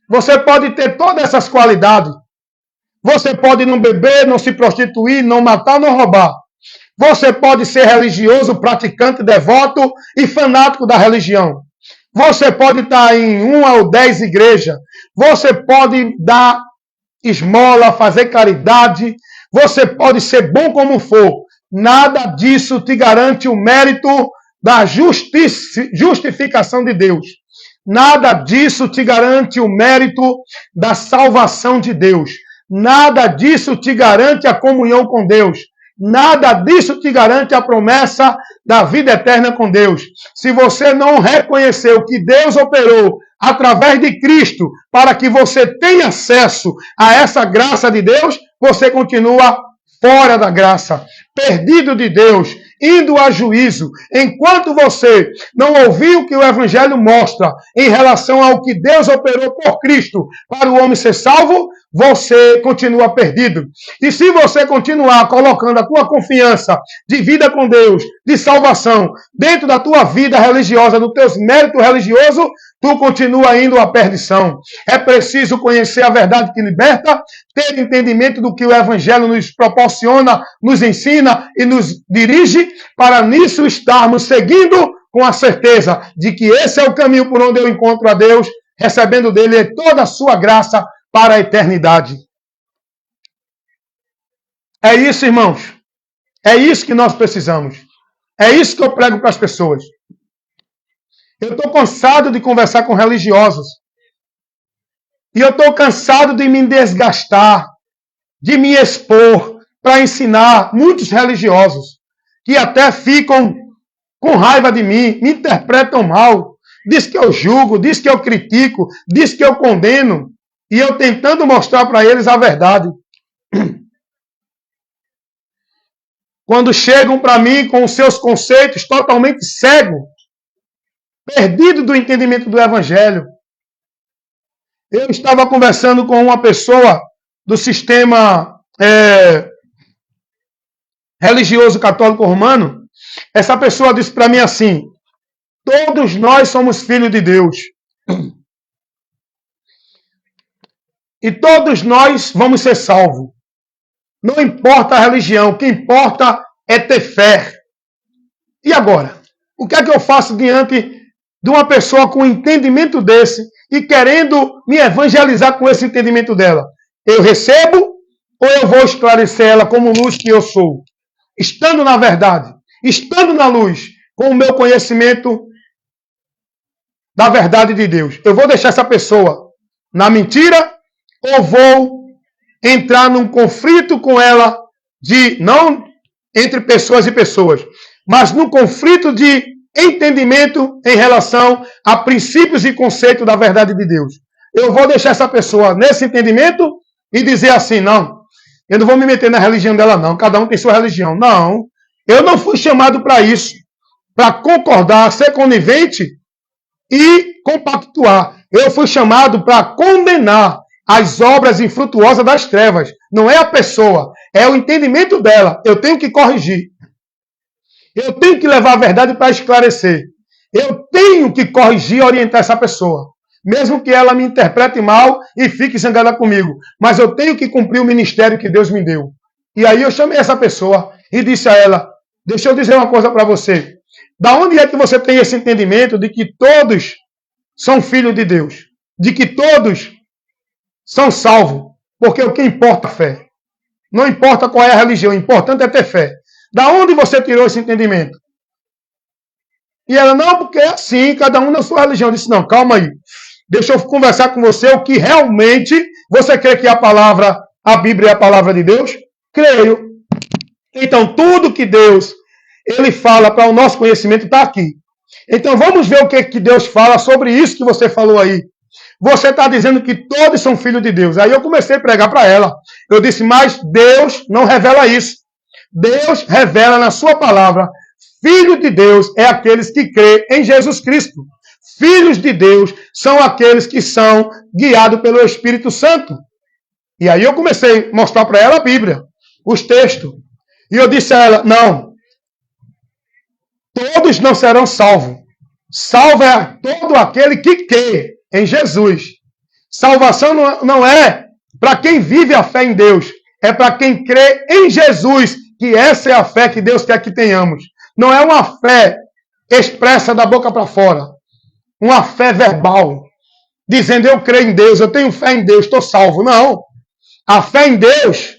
Você pode ter todas essas qualidades. Você pode não beber, não se prostituir, não matar, não roubar. Você pode ser religioso, praticante, devoto e fanático da religião. Você pode estar em 1 ou 10 igrejas. Você pode dar esmola, fazer caridade. Você pode ser bom como for. Nada disso te garante o mérito da justificação de Deus. Nada disso te garante o mérito da salvação de Deus. Nada disso te garante a comunhão com Deus. Nada disso te garante a promessa da vida eterna com Deus. Se você não reconheceu que Deus operou através de Cristo para que você tenha acesso a essa graça de Deus, você continua fora da graça, perdido de Deus, indo a juízo. Enquanto você não ouvir o que o Evangelho mostra em relação ao que Deus operou por Cristo para o homem ser salvo, você continua perdido. E se você continuar colocando a tua confiança de vida com Deus, de salvação, dentro da tua vida religiosa, dos teus méritos religiosos, tu continua indo à perdição. É preciso conhecer a verdade que liberta, ter entendimento do que o Evangelho nos proporciona, nos ensina e nos dirige, para nisso estarmos seguindo com a certeza de que esse é o caminho por onde eu encontro a Deus, recebendo dele toda a sua graça para a eternidade. É isso, irmãos. É isso que nós precisamos. É isso que eu prego para as pessoas. Eu estou cansado de conversar com religiosos. E eu estou cansado de me desgastar, de me expor para ensinar muitos religiosos que até ficam com raiva de mim, me interpretam mal, diz que eu julgo, diz que eu critico, diz que eu condeno, e eu tentando mostrar para eles a verdade. Quando chegam para mim com os seus conceitos totalmente cegos, perdido do entendimento do Evangelho. Eu estava conversando com uma pessoa do sistema religioso católico romano. Essa pessoa disse para mim assim: todos nós somos filhos de Deus. E todos nós vamos ser salvos. Não importa a religião, o que importa é ter fé. E agora? O que é que eu faço diante de uma pessoa com um entendimento desse e querendo me evangelizar com esse entendimento dela? Eu recebo ou eu vou esclarecer ela como luz que eu sou? Estando na verdade, estando na luz, com o meu conhecimento da verdade de Deus. Eu vou deixar essa pessoa na mentira ou vou entrar num conflito com ela, não entre pessoas e pessoas, mas num conflito de entendimento em relação a princípios e conceitos da verdade de Deus. Eu vou deixar essa pessoa nesse entendimento e dizer assim: não, eu não vou me meter na religião dela não, cada um tem sua religião. Não, eu não fui chamado para isso, para concordar, ser conivente e compactuar. Eu fui chamado para condenar as obras infrutuosas das trevas. Não é a pessoa, é o entendimento dela. Eu tenho que corrigir. Eu tenho que levar a verdade para esclarecer. Eu tenho que corrigir e orientar essa pessoa. Mesmo que ela me interprete mal e fique zangada comigo. Mas eu tenho que cumprir o ministério que Deus me deu. E aí eu chamei essa pessoa e disse a ela, deixa eu dizer uma coisa para você. Da onde é que você tem esse entendimento de que todos são filhos de Deus? De que todos são salvos? Porque o que importa é a fé. Não importa qual é a religião, o importante é ter fé. Da onde você tirou esse entendimento? E ela, não, porque é assim, cada um na sua religião. Eu disse, não, calma aí. Deixa eu conversar com você o que realmente você crê que a palavra, a Bíblia é a palavra de Deus? Creio. Então, tudo que Deus ele fala para o nosso conhecimento está aqui. Então, vamos ver o que Deus fala sobre isso que você falou aí. Você está dizendo que todos são filhos de Deus. Aí eu comecei a pregar para ela. Eu disse, mas Deus não revela isso. Deus revela na sua palavra. Filho de Deus é aqueles que crê em Jesus Cristo. Filhos de Deus são aqueles que são guiados pelo Espírito Santo. E aí eu comecei a mostrar para ela a Bíblia, os textos. E eu disse a ela, não, todos não serão salvos. Salvo é todo aquele que crê em Jesus. Salvação não é para quem vive a fé em Deus. É para quem crê em Jesus, que essa é a fé que Deus quer que tenhamos. Não é uma fé expressa da boca para fora. Uma fé verbal. Dizendo, eu creio em Deus, eu tenho fé em Deus, estou salvo. Não. A fé em Deus,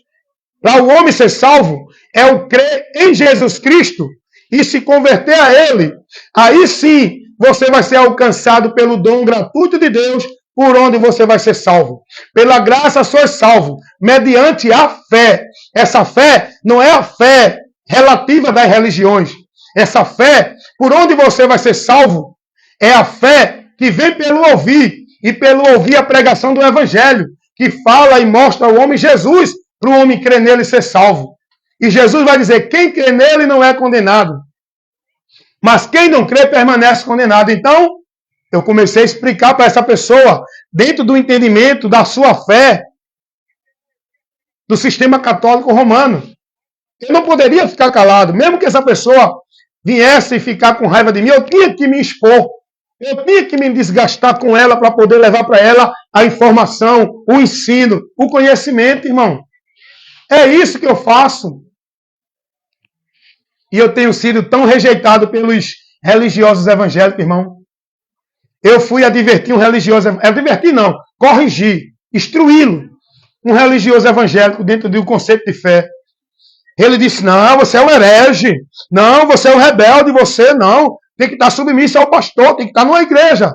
para o homem ser salvo, é o crer em Jesus Cristo e se converter a Ele. Aí sim, você vai ser alcançado pelo dom gratuito de Deus, por onde você vai ser salvo. Pela graça sois salvo, mediante a fé. Essa fé não é a fé relativa das religiões. Essa fé, por onde você vai ser salvo, é a fé que vem pelo ouvir, e pelo ouvir a pregação do Evangelho, que fala e mostra ao homem Jesus, para o homem crer nele e ser salvo. E Jesus vai dizer, quem crê nele não é condenado. Mas quem não crê permanece condenado. Então, eu comecei a explicar para essa pessoa, dentro do entendimento da sua fé, do sistema católico romano. Eu não poderia ficar calado. Mesmo que essa pessoa viesse e ficar com raiva de mim, eu tinha que me expor. Eu tinha que me desgastar com ela para poder levar para ela a informação, o ensino, o conhecimento, irmão. É isso que eu faço. E eu tenho sido tão rejeitado pelos religiosos evangélicos, irmão. Eu fui advertir um religioso, advertir não, corrigir, instruí-lo, um religioso evangélico dentro do conceito de fé. Ele disse, não, você é um herege, não, você é um rebelde, você não, tem que estar submisso ao pastor, tem que estar numa igreja.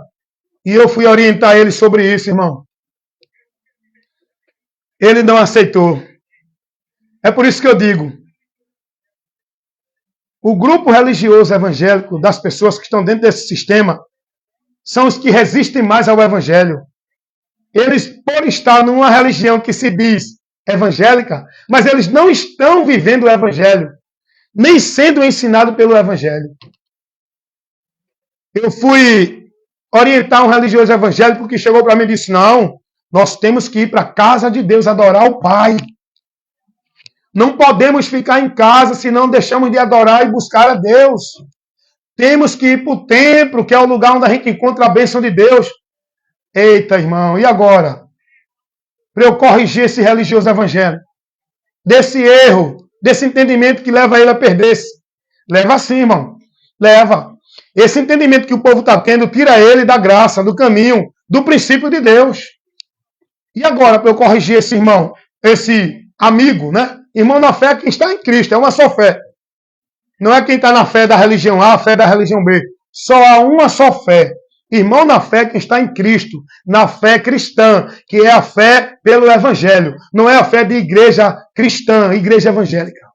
E eu fui orientar ele sobre isso, irmão. Ele não aceitou. É por isso que eu digo, o grupo religioso evangélico das pessoas que estão dentro desse sistema são os que resistem mais ao evangelho. Eles, por estar numa religião que se diz evangélica, mas eles não estão vivendo o evangelho, nem sendo ensinados pelo evangelho. Eu fui orientar um religioso evangélico que chegou para mim e disse, não, nós temos que ir para a casa de Deus adorar o Pai. Não podemos ficar em casa se não deixamos de adorar e buscar a Deus. Temos que ir para o templo, que é o lugar onde a gente encontra a bênção de Deus. Eita, irmão, e agora? Para eu corrigir esse religioso evangélico, desse erro, desse entendimento que leva ele a perder-se. Leva sim, irmão. Leva. Esse entendimento que o povo está tendo, tira ele da graça, do caminho, do princípio de Deus. E agora, para eu corrigir esse irmão, esse amigo, né? Irmão na fé que está em Cristo, é uma só fé. Não é quem está na fé da religião A, a fé da religião B. Só há uma só fé. Irmão na fé que está em Cristo, na fé cristã, que é a fé pelo Evangelho. Não é a fé de igreja cristã, igreja evangélica.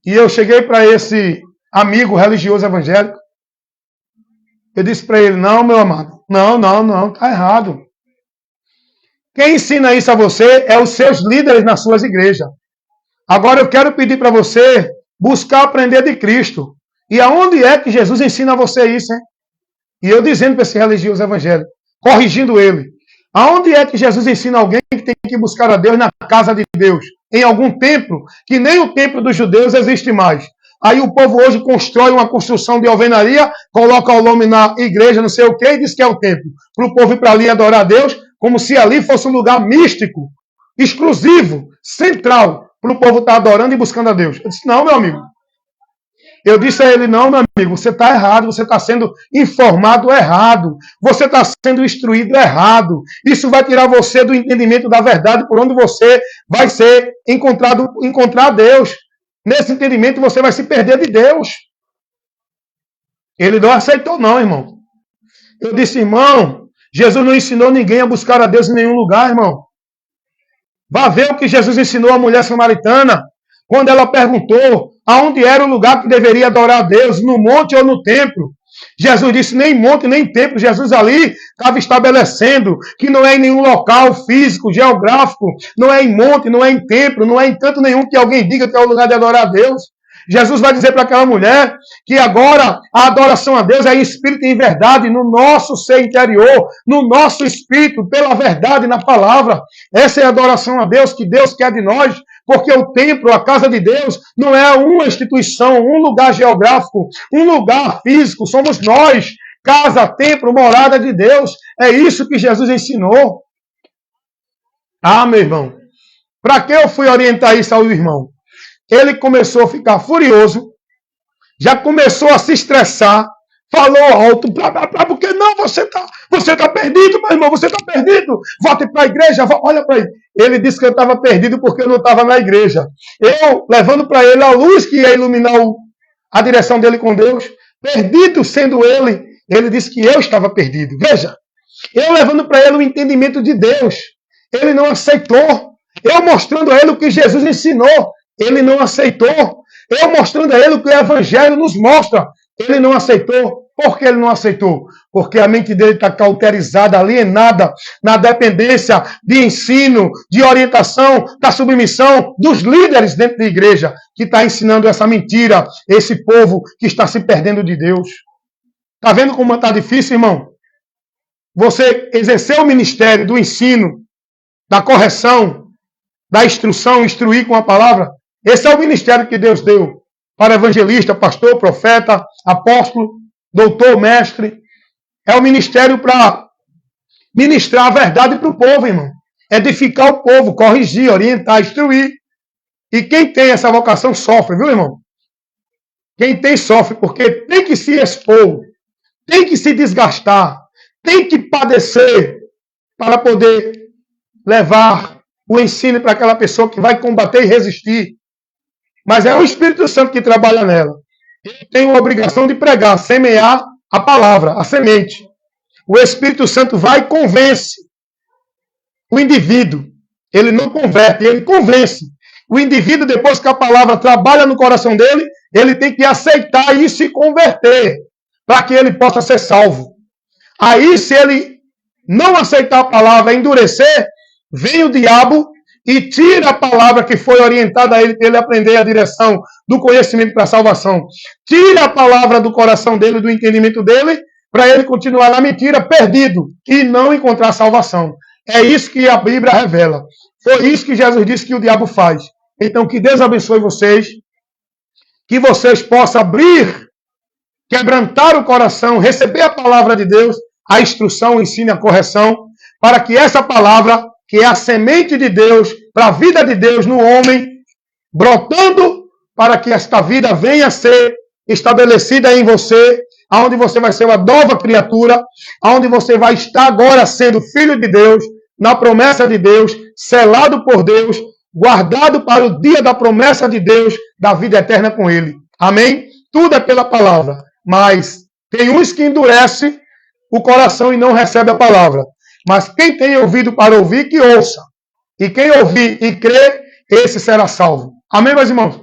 E eu cheguei para esse amigo religioso evangélico. Eu disse para ele, não, meu amado, não, está errado. Quem ensina isso a você é os seus líderes nas suas igrejas. Agora eu quero pedir para você buscar aprender de Cristo. E aonde é que Jesus ensina a você isso, hein? E eu dizendo para esse religioso evangélico, corrigindo ele. Aonde é que Jesus ensina alguém que tem que buscar a Deus na casa de Deus? Em algum templo, que nem o templo dos judeus existe mais. Aí o povo hoje constrói uma construção de alvenaria, coloca o nome na igreja, não sei o quê, e diz que é o templo. Para o povo ir para ali adorar a Deus, como se ali fosse um lugar místico, exclusivo, central, para o povo estar adorando e buscando a Deus. Eu disse, não, meu amigo. Eu disse a ele, não, meu amigo, você está errado, você está sendo informado errado, você está sendo instruído errado. Isso vai tirar você do entendimento da verdade, por onde você vai ser encontrar Deus. Nesse entendimento você vai se perder de Deus. Ele não aceitou não, irmão. Eu disse, irmão, Jesus não ensinou ninguém a buscar a Deus em nenhum lugar, irmão. Vá ver o que Jesus ensinou à mulher samaritana, quando ela perguntou aonde era o lugar que deveria adorar a Deus, no monte ou no templo. Jesus disse, nem monte, nem templo. Jesus ali estava estabelecendo que não é em nenhum local físico, geográfico, não é em monte, não é em templo, não é em canto nenhum que alguém diga que é o lugar de adorar a Deus. Jesus vai dizer para aquela mulher que agora a adoração a Deus é em espírito e em verdade, no nosso ser interior, no nosso espírito, pela verdade na palavra. Essa é a adoração a Deus que Deus quer de nós, porque o templo, a casa de Deus, não é uma instituição, um lugar geográfico, um lugar físico, somos nós. Casa, templo, morada de Deus. É isso que Jesus ensinou. Ah, meu irmão, para que eu fui orientar isso ao irmão? Ele começou a ficar furioso, já começou a se estressar, falou alto, porque não, você tá perdido, meu irmão, você tá perdido, volte para a igreja, olha para ele. Ele disse que eu estava perdido porque eu não estava na igreja. Eu, levando para ele a luz que ia iluminar a direção dele com Deus, perdido sendo ele, ele disse que eu estava perdido. Veja, eu levando para ele o entendimento de Deus, ele não aceitou. Eu mostrando a ele o que Jesus ensinou, ele não aceitou. Eu mostrando a ele o que o Evangelho nos mostra, ele não aceitou. Por que ele não aceitou? Porque a mente dele está cauterizada, alienada na dependência de ensino, de orientação, da submissão dos líderes dentro da igreja, que está ensinando essa mentira, esse povo que está se perdendo de Deus. Está vendo como está difícil, irmão? Você exercer o ministério do ensino, da correção, da instrução, instruir com a palavra. Esse é o ministério que Deus deu para evangelista, pastor, profeta, apóstolo, doutor, mestre. É o ministério para ministrar a verdade para o povo, irmão. Edificar o povo, corrigir, orientar, instruir. E quem tem essa vocação sofre, viu, irmão? Quem tem sofre, porque tem que se expor, tem que se desgastar, tem que padecer para poder levar o ensino para aquela pessoa que vai combater e resistir. Mas é o Espírito Santo que trabalha nela. Ele tem a obrigação de pregar, semear a palavra, a semente. O Espírito Santo vai e convence o indivíduo. Ele não converte, ele convence. O indivíduo, depois que a palavra trabalha no coração dele, ele tem que aceitar e se converter, para que ele possa ser salvo. Aí, se ele não aceitar a palavra, endurecer, vem o diabo e tira a palavra que foi orientada a ele, para ele aprender a direção do conhecimento para a salvação. Tira a palavra do coração dele, do entendimento dele, para ele continuar na mentira, perdido, e não encontrar salvação. É isso que a Bíblia revela. Foi isso que Jesus disse que o diabo faz. Então, que Deus abençoe vocês, que vocês possam abrir, quebrantar o coração, receber a palavra de Deus, a instrução, o ensino, a correção, para que essa palavra, que é a semente de Deus, para a vida de Deus no homem, brotando para que esta vida venha a ser estabelecida em você, aonde você vai ser uma nova criatura, aonde você vai estar agora sendo filho de Deus, na promessa de Deus, selado por Deus, guardado para o dia da promessa de Deus, da vida eterna com Ele. Amém? Tudo é pela palavra. Mas tem uns que endurecem o coração e não recebe a palavra. Mas quem tem ouvido para ouvir, que ouça. E quem ouvir e crer, esse será salvo. Amém, meus irmãos?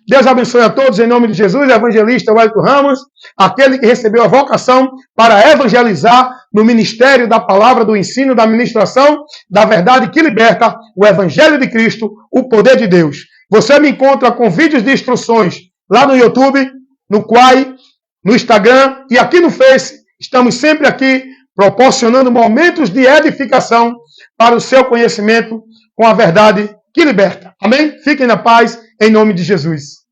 Deus abençoe a todos, em nome de Jesus. Evangelista Wellington Ramos, aquele que recebeu a vocação para evangelizar no ministério da palavra, do ensino, da ministração, da verdade que liberta, o Evangelho de Cristo, o poder de Deus. Você me encontra com vídeos de instruções lá no YouTube, no Quai, no Instagram e aqui no Face. Estamos sempre aqui proporcionando momentos de edificação para o seu conhecimento com a verdade que liberta. Amém? Fiquem na paz, em nome de Jesus.